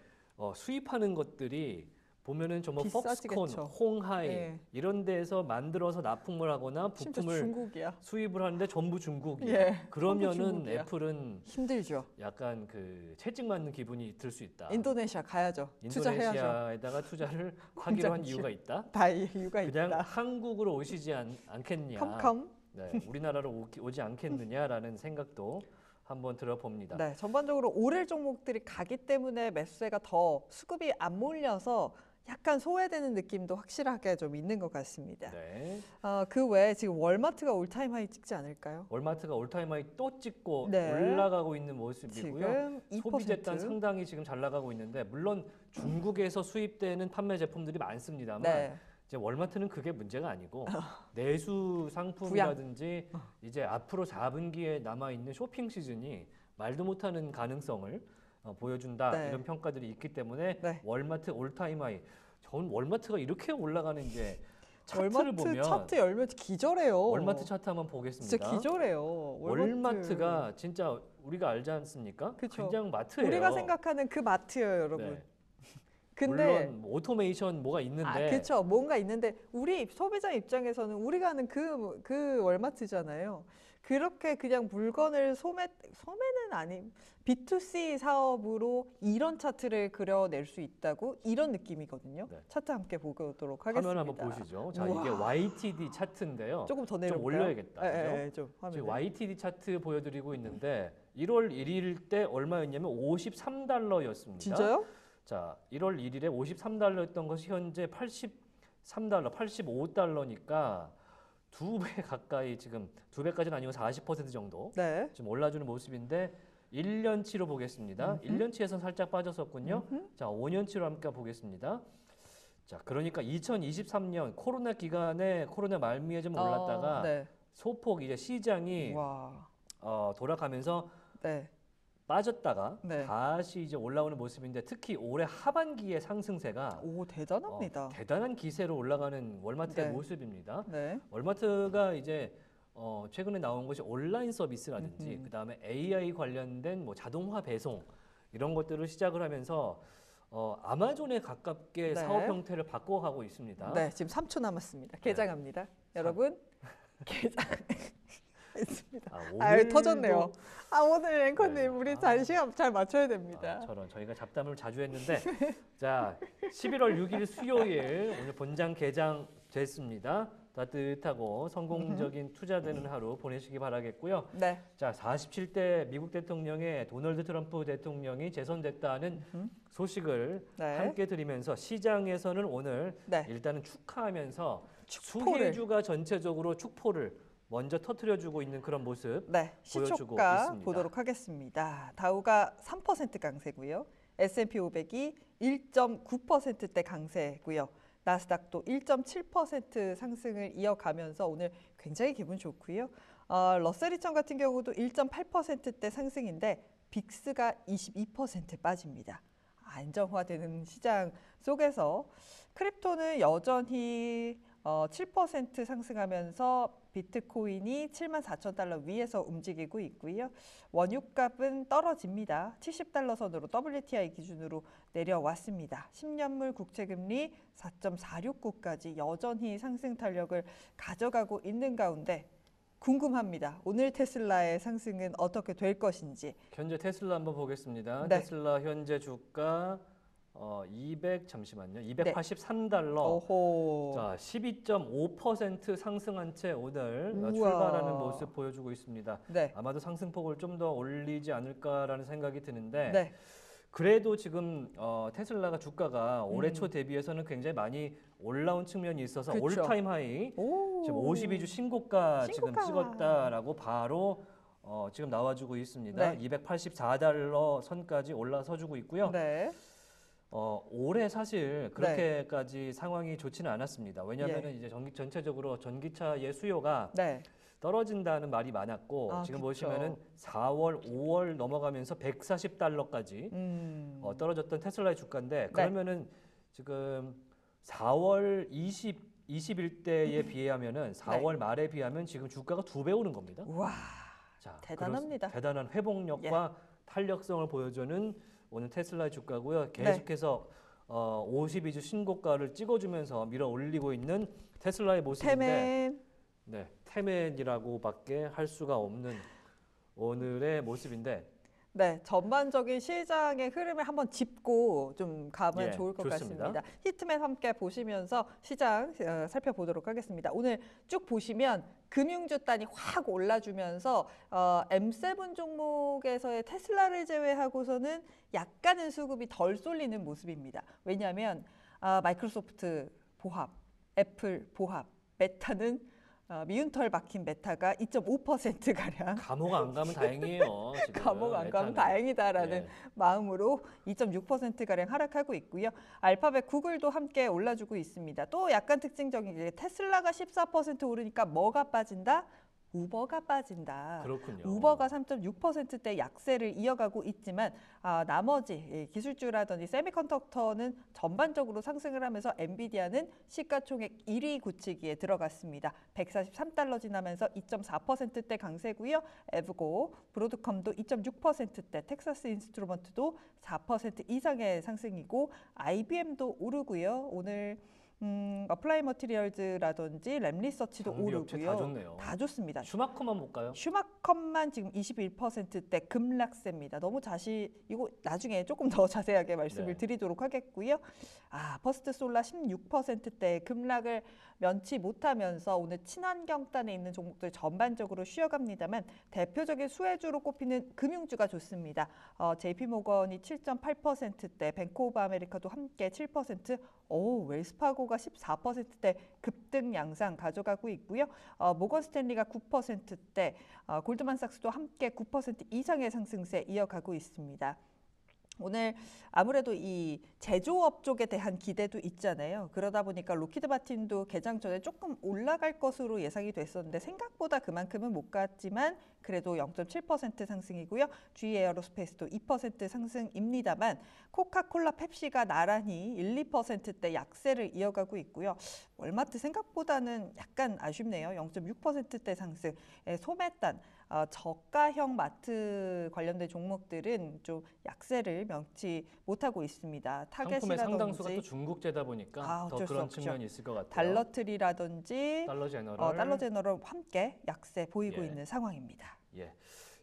수입하는 것들이 보면은 정말 폭스콘,
비싸지겠죠.
홍하이
예.
이런 데서 만들어서 납품을 하거나
심지어
부품을
중국이야.
수입을 하는데 전부 중국이에요.
예, 전부
그러면은
중국이야.
애플은
힘들죠.
약간 그 채찍 맞는 기분이 들 수 있다.
인도네시아 가야죠. 투자해야죠.
인도네시아에다가 투자를 하기로 한 이유가 있다.
다 이유가
그냥
있다.
한국으로 오시지 않겠냐.
컴컴.
네, 우리나라로 오지 않겠느냐라는 생각도 한번 들어봅니다.
네, 전반적으로 오를 종목들이 가기 때문에 매수세가 더 수급이 안 몰려서 약간 소외되는 느낌도 확실하게 좀 있는 것 같습니다.
네.
그 외에 지금 월마트가 올타임 하이 찍지 않을까요?
월마트가 올타임 하이 또 찍고
네.
올라가고 있는 모습이고요.
지금 2%.
소비재단 상당히 지금 잘 나가고 있는데 물론 중국에서 수입되는 판매 제품들이 많습니다만
네.
이제 월마트는 그게 문제가 아니고 내수 상품이라든지 이제 앞으로 4분기에 남아 있는 쇼핑 시즌이 말도 못하는 가능성을 보여준다
네.
이런 평가들이 있기 때문에
네.
월마트 올타임 하이. 전 월마트가 이렇게 올라가는 게 차트를
월마트
보면
차트 열면 기절해요.
월마트 차트 한번 보겠습니다.
진짜 기절해요.
월마트가 진짜 우리가 알지 않습니까?
그쵸.
그냥 마트예요.
우리가 생각하는 그 마트예요, 여러분.
네.
근데
물론 뭐 오토메이션 뭐가 있는데
그렇죠. 뭔가 있는데 우리 소비자 입장에서는 우리가 아는 그 월마트잖아요. 그렇게 그냥 물건을 소매는 아닌 B2C 사업으로 이런 차트를 그려낼 수 있다고, 이런 느낌이거든요.
네.
차트 함께 보도록 하겠습니다.
화면 한번 보시죠. 자,
우와.
이게 YTD 차트인데요.
조금 더
좀
내려볼까요?
올려야겠다. 그죠?
예, 좀 화면을.
지금 YTD 차트 보여드리고 있는데 1월 1일 때 얼마였냐면 $53였습니다.
진짜요?
자, 1월 1일에 $53였던 것이 현재 $83, $85니까 2배 가까이, 지금 2배까지는 아니고 40% 정도
네.
좀 올라주는 모습인데 1년치로 보겠습니다. 1년치에서 살짝 빠졌었군요. 자, 5년치로 함께 보겠습니다. 자, 그러니까 2023년 코로나 기간에 코로나 말미에 좀 올랐다가
네.
소폭 이제 시장이
와.
돌아가면서
네.
빠졌다가
네.
다시 이제 올라오는 모습인데 특히 올해 하반기의 상승세가
오, 대단합니다.
대단한 기세로 올라가는 월마트의
네.
모습입니다.
네.
월마트가 이제 최근에 나온 것이 온라인 서비스라든지
음흠.
그다음에 AI 관련된 뭐 자동화 배송 이런 것들을 시작을 하면서 아마존에 가깝게
네.
사업 형태를 바꿔가고 있습니다.
네, 지금 3초 남았습니다. 개장합니다. 여러분, 개장했습니다.
오늘도
터졌네요. 오늘 앵커님
네.
우리 잘 시간 잘 맞춰야 됩니다.
저런 저희가 잡담을 자주 했는데 자 11월 6일 수요일 오늘 본장 개장 됐습니다. 따뜻하고 성공적인 투자되는 하루 보내시기 바라겠고요.
네.
자 47대 미국 대통령의 도널드 트럼프 대통령이 재선됐다는 소식을
네.
함께 드리면서 시장에서는 오늘
네.
일단은 축하하면서
축포를.
수혜주가 전체적으로 축포를 먼저 터트려주고 있는 그런 모습.
네,
보여주고
시초가
있습니다.
보도록 하겠습니다. 다우가 3% 강세고요. S&P 500이 1.9%대 강세고요. 나스닥도 1.7% 상승을 이어가면서 오늘 굉장히 기분 좋고요. 러셀 2000 같은 경우도 1.8%대 상승인데 빅스가 22% 빠집니다. 안정화되는 시장 속에서 크립토는 여전히 7% 상승하면서 비트코인이 74,000달러 위에서 움직이고 있고요. 원유값은 떨어집니다. 70달러 선으로 WTI 기준으로 내려왔습니다. 10년물 국채금리 4.469까지 여전히 상승 탄력을 가져가고 있는 가운데 궁금합니다. 오늘 테슬라의 상승은 어떻게 될 것인지.
현재 테슬라 한번 보겠습니다.
네.
테슬라 현재 주가 283달러.
오호.
자, 12.5% 상승한 채 오늘
우와.
출발하는 모습 보여주고 있습니다.
네.
아마도 상승폭을 좀 더 올리지 않을까라는 생각이 드는데
네.
그래도 지금 테슬라가 주가가 올해 초 대비해서는 굉장히 많이 올라온 측면이 있어서
그쵸.
올타임 하이
오.
지금 52주 신고가 지금
신고가.
찍었다라고 바로 지금 나와주고 있습니다.
네.
284달러 선까지 올라서주고 있고요.
네.
올해 사실 그렇게까지 상황이 좋지는 않았습니다. 왜냐하면
예.
이제 전체적으로 전기차의 수요가
네.
떨어진다는 말이 많았고 지금
그쵸.
보시면은 4월, 5월 넘어가면서 140달러까지 떨어졌던 테슬라의 주가인데 그러면은 지금 4월 21대에 비하면은 4월 말에 비하면 지금 주가가 2배 오른 겁니다.
우와.
자,
대단합니다.
대단한 회복력과 탄력성을 보여주는 오늘 테슬라의 주가고요.
네.
계속해서 52주 신고가를 찍어주면서 밀어 올리고 있는 테슬라의 모습인데
테맨.
네, 테맨이라고밖에 할 수가 없는 오늘의 모습인데
네, 전반적인 시장의 흐름을 한번 짚고 좀 가면
예,
좋을 것
좋습니다.
같습니다. 히트맵 함께 보시면서 시장 살펴보도록 하겠습니다. 오늘 쭉 보시면 금융주 단이 확 올라주면서 M7 종목에서의 테슬라를 제외하고서는 약간은 수급이 덜 쏠리는 모습입니다. 왜냐하면 마이크로소프트 보합, 애플 보합, 메타는 미운털 박힌 메타가 2.5%가량
감옥 안 가면 다행이에요. 지금
감옥 안 가면
메타는.
다행이다라는
예.
마음으로 2.6%가량 하락하고 있고요. 알파벳 구글도 함께 올라주고 있습니다. 또 약간 특징적인 게 테슬라가 14% 오르니까 뭐가 빠진다? 우버가 빠진다.
그렇군요.
우버가 3.6%대 약세를 이어가고 있지만 나머지 기술주라든지 세미컨덕터는 전반적으로 상승을 하면서 엔비디아는 시가총액 1위 굳히기에 들어갔습니다. 143달러 지나면서 2.4%대 강세고요. 에브고, 브로드컴도 2.6%대, 텍사스 인스트루먼트도 4% 이상의 상승이고 IBM도 오르고요. 오늘 어플라이 머티리얼즈라든지 램리서치도
장비 업체
오르고요.
다 좋네요.
다 좋습니다.
슈마커만 볼까요?
슈마컴만 지금 21%대 급락세입니다. 너무 이거 나중에 조금 더 자세하게 말씀을
네.
드리도록 하겠고요. 퍼스트 솔라 16%대 급락을 면치 못하면서 오늘 친환경단에 있는 종목들 전반적으로 쉬어갑니다만 대표적인 수혜주로 꼽히는 금융주가 좋습니다. JP모건이 7.8%대, 뱅크 오브 아메리카도 함께 7%, 웰스파고가 14%대 급등 양상 가져가고 있고요. 모건 스탠리가 9%대, 골드만삭스도 함께 9% 이상의 상승세 이어가고 있습니다. 오늘 아무래도 이 제조업 쪽에 대한 기대도 있잖아요. 그러다 보니까 로키드 마틴도 개장 전에 조금 올라갈 것으로 예상이 됐었는데 생각보다 그만큼은 못 갔지만 그래도 0.7% 상승이고요. GE 에어로스페이스도 2% 상승입니다만 코카콜라, 펩시가 나란히 1, 2%대 약세를 이어가고 있고요. 월마트 생각보다는 약간 아쉽네요. 0.6%대 상승. 소매단, 저가형 마트 관련된 종목들은 좀 약세를 명치 못하고 있습니다.
상품의 상당수가 또
타겟이라든지
중국제다 보니까 더
어쩔 수
그런
없죠.
측면이 있을 것 같아요.
달러트리라든지
달러 제너럴.
달러 제너럴 함께 약세 보이고
예.
있는 상황입니다.
예.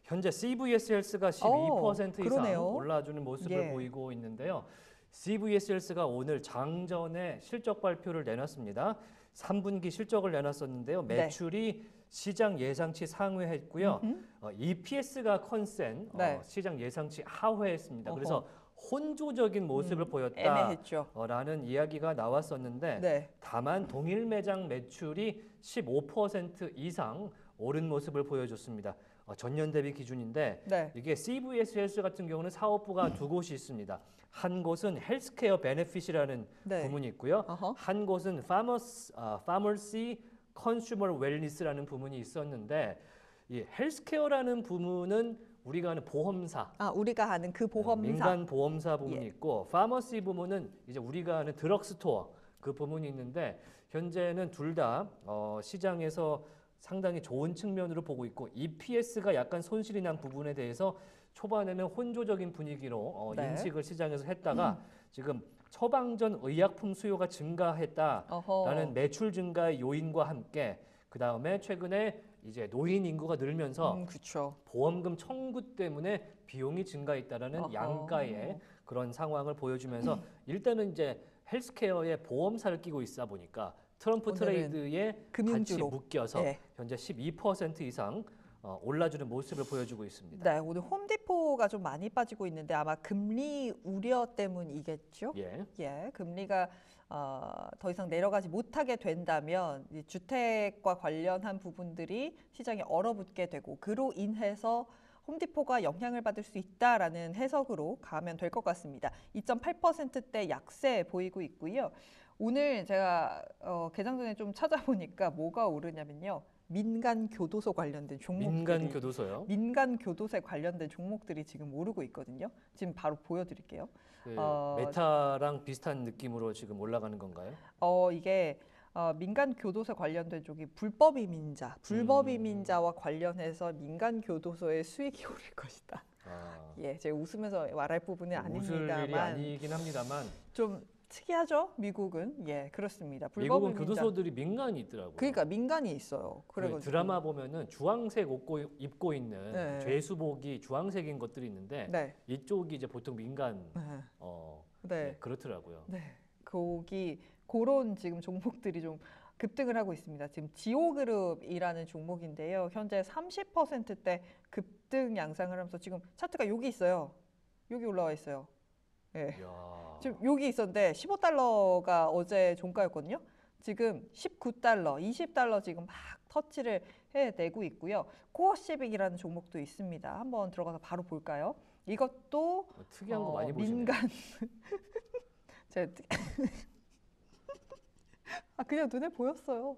현재 CVS 헬스가 12% 이상
그러네요.
올라주는 모습을
예.
보이고 있는데요. CVS 헬스가 오늘 장전에 실적 발표를 내놨습니다. 3분기 실적을 내놨었는데요.
네.
매출이 시장 예상치 상회했고요. EPS가 컨센,
네.
시장 예상치 하회했습니다.
어허.
그래서 혼조적인 모습을 보였다.
애매했죠.
라는 이야기가 나왔었는데
네.
다만 동일 매장 매출이 15% 이상 오른 모습을 보여줬습니다. 전년 대비 기준인데
네.
이게 CVS 헬스 같은 경우는 사업부가 두 곳이 있습니다. 한 곳은 헬스케어 베네핏이라는
네.
부문이 있고요.
어허.
한 곳은 파머시 컨슈머 웰니스라는 부문이 있었는데 이 헬스케어라는 부문은 우리가 아는 보험사,
우리가 아는 그 보험사.
민간 보험사 부문이
예.
있고 파머시 부문은 이제 우리가 아는 드럭스토어 그 부문이 있는데 현재는 둘 다 시장에서 상당히 좋은 측면으로 보고 있고 EPS가 약간 손실이 난 부분에 대해서 초반에는 혼조적인 분위기로
네.
인식을 시장에서 했다가 지금 처방전 의약품 수요가 증가했다라는
어허.
매출 증가의 요인과 함께 그 다음에 최근에 이제 노인 인구가 늘면서
그렇죠.
보험금 청구 때문에 비용이 증가했다라는
어허.
양가의 그런 상황을 보여주면서 일단은 이제 헬스케어에 보험사를 끼고 있다 보니까 트럼프
오늘은
트레이드에 같이
금융주로.
묶여서
네.
현재 12% 이상 올라주는 모습을 보여주고 있습니다.
네, 오늘 홈디포가 좀 많이 빠지고 있는데 아마 금리 우려 때문이겠죠.
예.
예, 금리가 더 이상 내려가지 못하게 된다면 이 주택과 관련한 부분들이 시장에 얼어붙게 되고 그로 인해서 홈디포가 영향을 받을 수 있다라는 해석으로 가면 될 것 같습니다. 2.8%대 약세 보이고 있고요. 오늘 제가 개장 전에 좀 찾아보니까 뭐가 오르냐면요. 민간 교도소 관련된 종목들이
민간 교도소요.
민간 교도소에 관련된 종목들이 지금 오르고 있거든요. 지금 바로 보여드릴게요.
그 메타랑 비슷한 느낌으로 지금 올라가는 건가요?
이게 민간 교도소 관련된 쪽이 불법 이민자와 관련해서 민간 교도소의 수익이 오를 것이다. 예, 제가 웃으면서 말할 부분은
웃을 일이
아닙니다만
아니긴 합니다만
좀 특이하죠, 미국은. 예, 그렇습니다. 불법
미국은
이민자.
교도소들이 민간이 있더라고요.
그러니까 민간이 있어요.
그
그래가지고
드라마 보면은 주황색 옷 입고 있는
네.
죄수복이 주황색인 것들이 있는데
네,
이쪽이 이제 보통 민간
네,
그렇더라고요.
네. 거기 그런 지금 종목들이 좀 급등을 하고 있습니다. 지금 지오그룹이라는 종목인데요. 현재 30%대 급등 양상을 하면서 지금 차트가 여기 있어요. 여기 올라와 있어요. 예.
이야.
지금 여기 있었는데 15달러가 어제 종가였거든요. 지금 19달러, 20달러 지금 막 터치를 해내고 있고요. 코어시빅이라는 종목도 있습니다. 한번 들어가서 바로 볼까요? 이것도
특이한 거 많이 보시네요.
민간 제가 그냥 눈에 보였어요.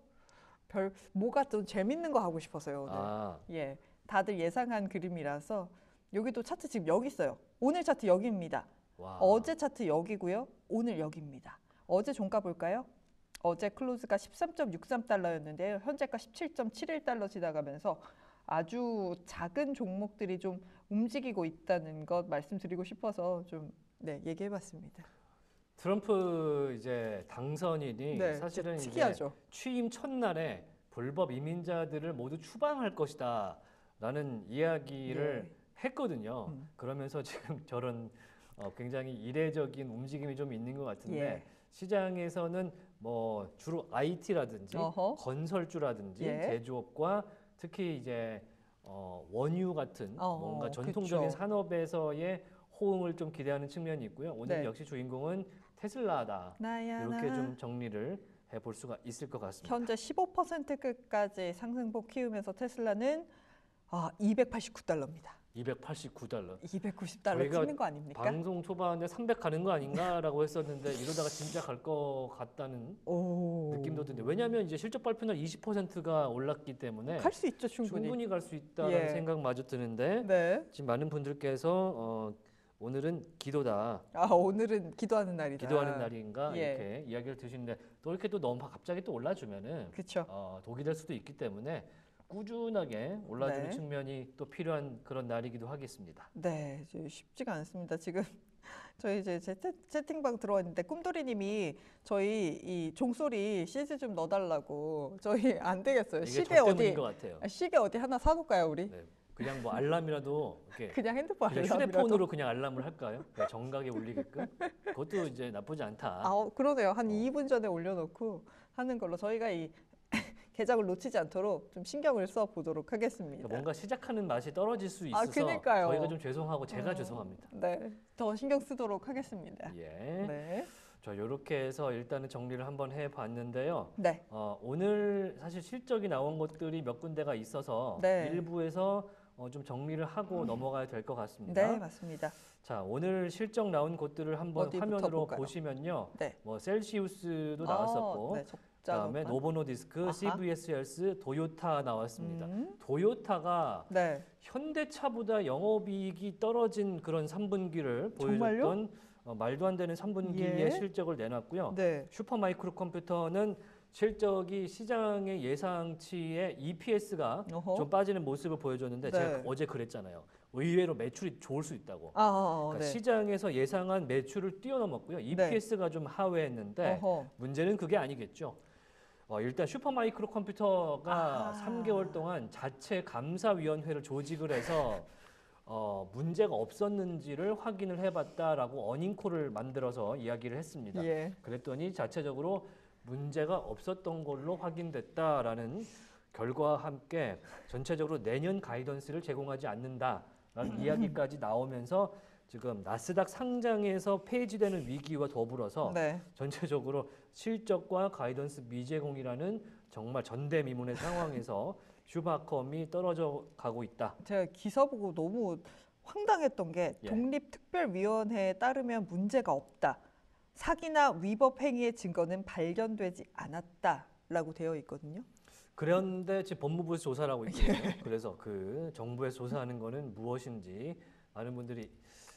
뭐가 좀 재밌는 거 하고 싶어서요. 오늘. 예, 다들 예상한 그림이라서 여기도 차트 지금 여기 있어요. 오늘 차트 여기입니다.
와.
어제 차트 여기고요. 오늘 여기입니다. 어제 종가 볼까요? 어제 클로즈가 13.63달러였는데요. 현재가 17.71달러 지나가면서 아주 작은 종목들이 좀 움직이고 있다는 것 말씀드리고 싶어서 좀 얘기해봤습니다.
트럼프 이제 당선인이
네,
사실은
특이하죠.
이제 취임 첫날에 불법 이민자들을 모두 추방할 것이다라는 이야기를 했거든요. 그러면서 지금 저런 굉장히 이례적인 움직임이 좀 있는 것 같은데
예.
시장에서는 뭐 주로 IT라든지
어허.
건설주라든지
예.
제조업과 특히 이제 원유 같은 뭔가 전통적인
그쵸.
산업에서의 호응을 좀 기대하는 측면이 있고요. 오늘
네.
역시 주인공은 테슬라다.
나야
이렇게
나.
좀 정리를 해볼 수가 있을 것 같습니다.
현재 15%까지 상승폭 키우면서 테슬라는 289달러입니다.
289달러.
290달러
저희가
찍는 거 아닙니까?
방송 초반에 300 가는 거 아닌가라고 했었는데 이러다가 진짜 갈 것 같다는
오.
느낌도 드는데 왜냐하면 이제 실적 발표날 20%가 올랐기 때문에
갈 수 있죠, 충분히.
갈 수 있다는
예.
생각마저 드는데
네.
지금 많은 분들께서 오늘은 기도다.
아, 오늘은 기도하는 날이다.
기도하는 날인가
예.
이렇게 이야기를 드시는데 또 이렇게 또 너무 갑자기 또 올라주면은
그렇죠.
독이 될 수도 있기 때문에 꾸준하게 올라주는
네.
측면이 또 필요한 그런 날이기도 하겠습니다.
네, 쉽지가 않습니다. 지금 저희 이제 채팅방 들어왔는데 꿈돌이님이 저희 이 종소리 CG 좀 넣어달라고. 저희 안 되겠어요.
이게
시계
저
어디
때문인 것 같아요.
시계 어디 하나 사놓을까요, 우리?
네, 그냥 뭐 알람이라도 이렇게
그냥 핸드폰
그냥
알람이라도.
휴대폰으로 그냥 알람을 할까요? 그냥 정각에 울리게끔. 그것도 이제 나쁘지 않다.
그러네요. 한 2분 전에 올려놓고 하는 걸로 저희가 이 개장을 놓치지 않도록 좀 신경을 써 보도록 하겠습니다.
그러니까 뭔가 시작하는 맛이 떨어질 수 있어서
그러니까요.
저희가 좀 죄송하고 제가 죄송합니다.
네, 더 신경 쓰도록 하겠습니다.
예.
네,
자, 이렇게 해서 일단은 정리를 한번 해봤는데요.
네,
오늘 사실 실적이 나온 것들이 몇 군데가 있어서
네.
일부에서 좀 정리를 하고 넘어가야 될 것 같습니다.
네, 맞습니다.
자, 오늘 실적 나온 곳들을 한번
어디부터
화면으로
볼까요?
보시면요.
네.
뭐 셀시우스도 나왔었고,
네,
그다음에
적자로만.
노보노디스크,
아하.
CVS 헬스, 도요타 나왔습니다.
음.
도요타가
네,
현대차보다 영업이익이 떨어진 그런 3분기를
정말요?
보여줬던 말도 안 되는 3분기의
예.
실적을 내놨고요.
네.
슈퍼마이크로 컴퓨터는 실적이 시장의 예상치의 EPS가
어허.
좀 빠지는 모습을 보여줬는데
네.
제가 어제 그랬잖아요. 의외로 매출이 좋을 수 있다고. 그러니까
네.
시장에서 예상한 매출을 뛰어넘었고요. EPS가 좀 하회했는데
어허.
문제는 그게 아니겠죠. 일단 슈퍼마이크로 컴퓨터가 3개월 동안 자체 감사위원회를 조직을 해서 문제가 없었는지를 확인을 해봤다라고 어닝콜을 만들어서 이야기를 했습니다.
예.
그랬더니 자체적으로 문제가 없었던 걸로 확인됐다라는 결과와 함께 전체적으로 내년 가이던스를 제공하지 않는다라는 이야기까지 나오면서 지금 나스닥 상장에서 폐지되는 위기와 더불어서
네.
전체적으로 실적과 가이던스 미제공이라는 정말 전대미문의 상황에서 슈바컴이 떨어져 가고 있다.
제가 기사 보고 너무 황당했던 게
예.
독립특별위원회에 따르면 문제가 없다. 사기나 위법 행위의 증거는 발견되지 않았다라고 되어 있거든요.
그런데 지금 법무부에서 조사를 하고 있거든요. 그래서 그 정부에서 조사하는 거는 무엇인지 많은 분들이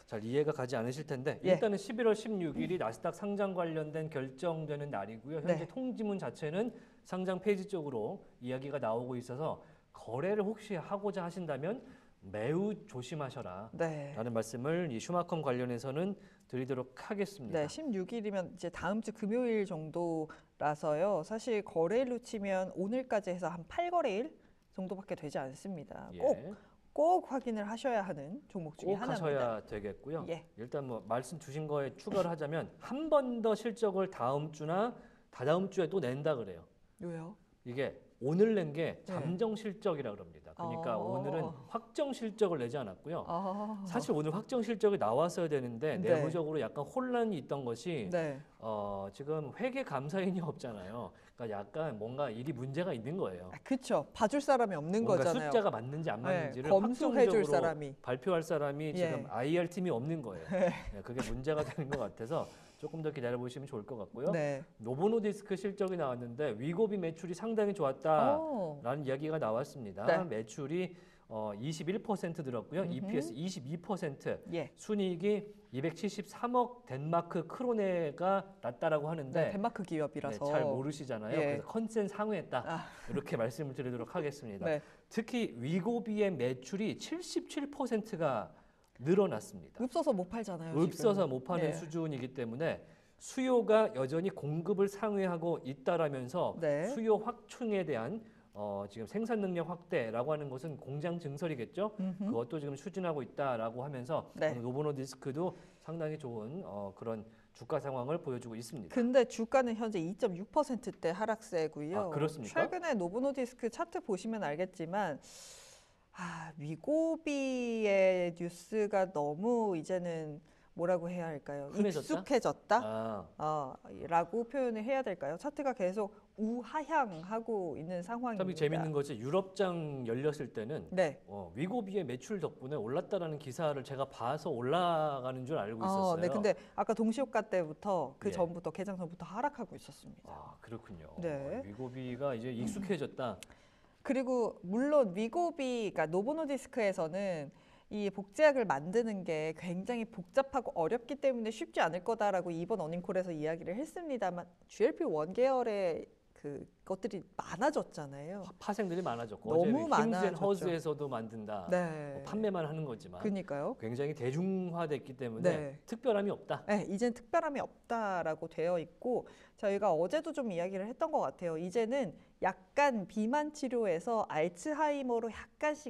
잘 이해가 가지 않으실 텐데
예.
일단은 11월 16일이 나스닥 상장 관련된 결정되는 날이고요. 현재
네.
통지문 자체는 상장 폐지 쪽으로 이야기가 나오고 있어서 거래를 혹시 하고자 하신다면 매우 조심하셔라.
네.
라는 말씀을 이 슈마컴 관련해서는 드리도록 하겠습니다.
네, 16일이면 이제 다음 주 금요일 정도라서요. 사실 거래일로 치면 오늘까지 해서 한 8거래일 정도밖에 되지 않습니다.
예.
꼭 확인을 하셔야 하는 종목 중에
꼭
하나입니다.
하셔야 되겠고요.
예.
일단 뭐 말씀 주신 거에 추가를 하자면 한 번 더 실적을 다음 주나 다다음 주에 또 낸다 그래요.
왜요?
이게 오늘 낸 게 잠정 실적이라 그럽니다. 그러니까 오늘은 확정 실적을 내지 않았고요. 사실 오늘 확정 실적이 나왔어야 되는데
네.
내부적으로 약간 혼란이 있던 것이
네.
지금 회계 감사인이 없잖아요. 그러니까 약간 뭔가 일이 문제가 있는 거예요.
그렇죠. 봐줄 사람이 없는
뭔가
거잖아요.
숫자가 맞는지 안 맞는지를
검수해줄
확정적으로
사람이.
발표할 사람이 지금
예.
IR 팀이 없는 거예요. 네, 그게 문제가 되는 것 같아서 조금 더 기다려 보시면 좋을 것 같고요.
네.
노보노디스크 실적이 나왔는데 위고비 매출이 상당히 좋았다라는 이야기가 나왔습니다.
네.
매출이 21% 늘었고요. EPS 22%,
예.
순이익이 273억 덴마크 크로네가 났다라고 하는데
네, 덴마크 기업이라서
잘 모르시잖아요.
예.
그래서 컨센 상회했다. 이렇게 말씀을 드리도록 하겠습니다.
네.
특히 위고비의 매출이 77%가 늘어났습니다.
읍서서 못 팔잖아요.
읍서서
지금.
못 파는
네.
수준이기 때문에 수요가 여전히 공급을 상회하고 있다라면서
네.
수요 확충에 대한 지금 생산 능력 확대라고 하는 것은 공장 증설이겠죠. 그것도 지금 추진하고 있다라고 하면서
네.
오늘 노보노디스크도 상당히 좋은 그런 주가 상황을 보여주고 있습니다.
근데 주가는 현재 2.6%대 하락세고요.
아, 그렇습니까?
최근에 노보노디스크 차트 보시면 알겠지만 위고비의 뉴스가 너무 이제는 뭐라고 해야 할까요?
흔해졌다?
익숙해졌다? 라고 표현을 해야 될까요? 차트가 계속 우하향하고 있는 상황입니다.
참 재밌는 것이 유럽장 열렸을 때는
네.
위고비의 매출 덕분에 올랐다라는 기사를 제가 봐서 올라가는 줄 알고 있었어요.
네, 근데 아까 동시효과 때부터 그
예.
전부터 개장 전부터 하락하고 있었습니다.
아, 그렇군요.
네.
위고비가 이제 익숙해졌다.
그리고 물론 위고비, 그러니까 노보노디스크에서는 이 복제약을 만드는 게 굉장히 복잡하고 어렵기 때문에 쉽지 않을 거다라고 이번 어닝콜에서 이야기를 했습니다만 GLP-1 계열의 그 것들이 많아졌잖아요.
파생들이 많아졌고
너무
어제는 킴즈 앤
많아졌죠.
허즈에서도 만든다.
네.
뭐 판매만 하는 거지만
그니까요.
굉장히 대중화됐기 때문에
네.
특별함이 없다.
네, 이젠 특별함이 없다라고 되어 있고 저희가 어제도 좀 이야기를 했던 것 같아요. 이제는 약간 비만 치료에서 알츠하이머로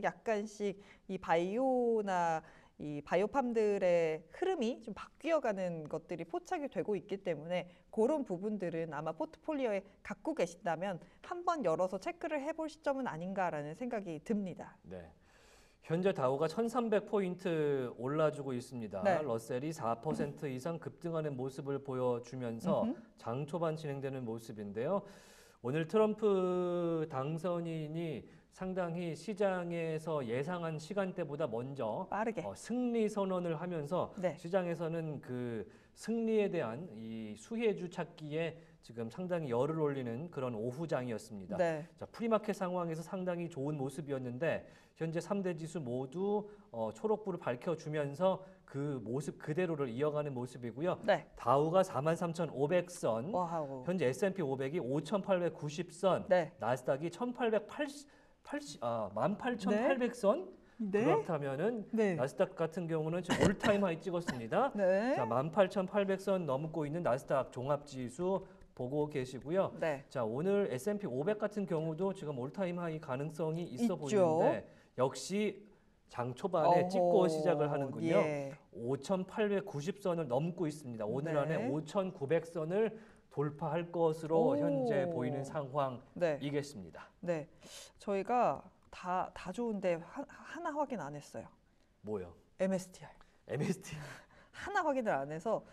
약간씩 이 바이오나 이 바이오팜들의 흐름이 좀 바뀌어가는 것들이 포착이 되고 있기 때문에 그런 부분들은 아마 포트폴리오에 갖고 계신다면 한번 열어서 체크를 해볼 시점은 아닌가라는 생각이 듭니다.
네. 현재 다우가 1,300포인트 올라주고 있습니다.
네.
러셀이 4% 이상 급등하는 모습을 보여주면서 장 초반 진행되는 모습인데요. 오늘 트럼프 당선인이 상당히 시장에서 예상한 시간대보다 먼저
빠르게.
승리 선언을 하면서
네.
시장에서는 그 승리에 대한 이 수혜주 찾기에 지금 상당히 열을 올리는 그런 오후장이었습니다.
네.
자, 프리마켓 상황에서 상당히 좋은 모습이었는데 현재 3대 지수 모두 초록불을 밝혀주면서 그 모습 그대로를 이어가는 모습이고요.
네.
다우가 43,500선,
와우.
현재 S&P 500이 5,890선,
네.
나스닥이 18,800선.
네.
그렇다면은
네.
나스닥 같은 경우는 지금 올타임 하이 찍었습니다.
네.
자, 18,800선 넘고 있는 나스닥 종합지수 보고 계시고요.
네.
자, 오늘 S&P 500 같은 경우도 지금 올타임 하이 가능성이 있어
있죠.
보이는데 역시 장 초반에 찍고 시작을 하는군요.
예.
5,890선을 넘고 있습니다. 오늘
네.
안에 5,900선을 돌파할 것으로
오.
현재 보이는 상황이겠습니다.
네. 저희가 다 좋은데 하나 확인 안 했어요.
뭐요?
MSTR.
MST.
하나 확인을 안 해서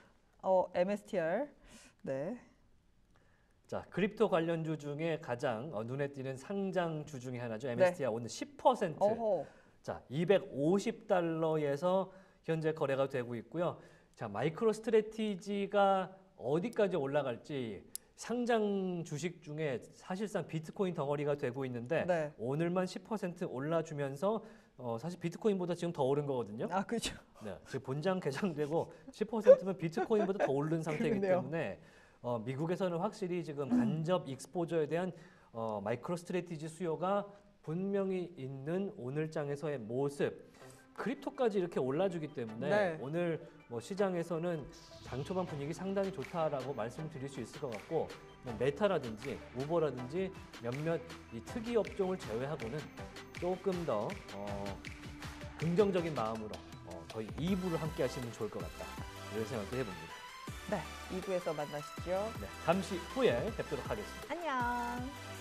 MSTR. 네.
자, 크립토 관련주 중에 가장 눈에 띄는 상장주 중에 하나죠. MSTI 오늘 10%.
어허.
자, 250달러에서 현재 거래가 되고 있고요. 자, 마이크로 스트래티지가 어디까지 올라갈지 상장 주식 중에 사실상 비트코인 덩어리가 되고 있는데
네.
오늘만 10% 올라주면서 사실 비트코인보다 지금 더 오른 거거든요.
아, 그렇죠.
네, 지금 본장 개장되고 10%면 비트코인보다 더 오른 상태이기
그러네요.
때문에 미국에서는 확실히 지금 간접 익스포저에 대한 마이크로 스트래티지 수요가 분명히 있는 오늘장에서의 모습. 크립토까지 이렇게 올라주기 때문에
네.
오늘 뭐 시장에서는 장 초반 분위기 상당히 좋다라고 말씀드릴 수 있을 것 같고 뭐 메타라든지 우버라든지 몇몇 이 특이 업종을 제외하고는 조금 더 긍정적인 마음으로 저희 2부를 함께 하시면 좋을 것 같다 이런 생각도 해봅니다.
네. 2부에서 만나시죠.
네, 잠시 후에 뵙도록 하겠습니다.
안녕.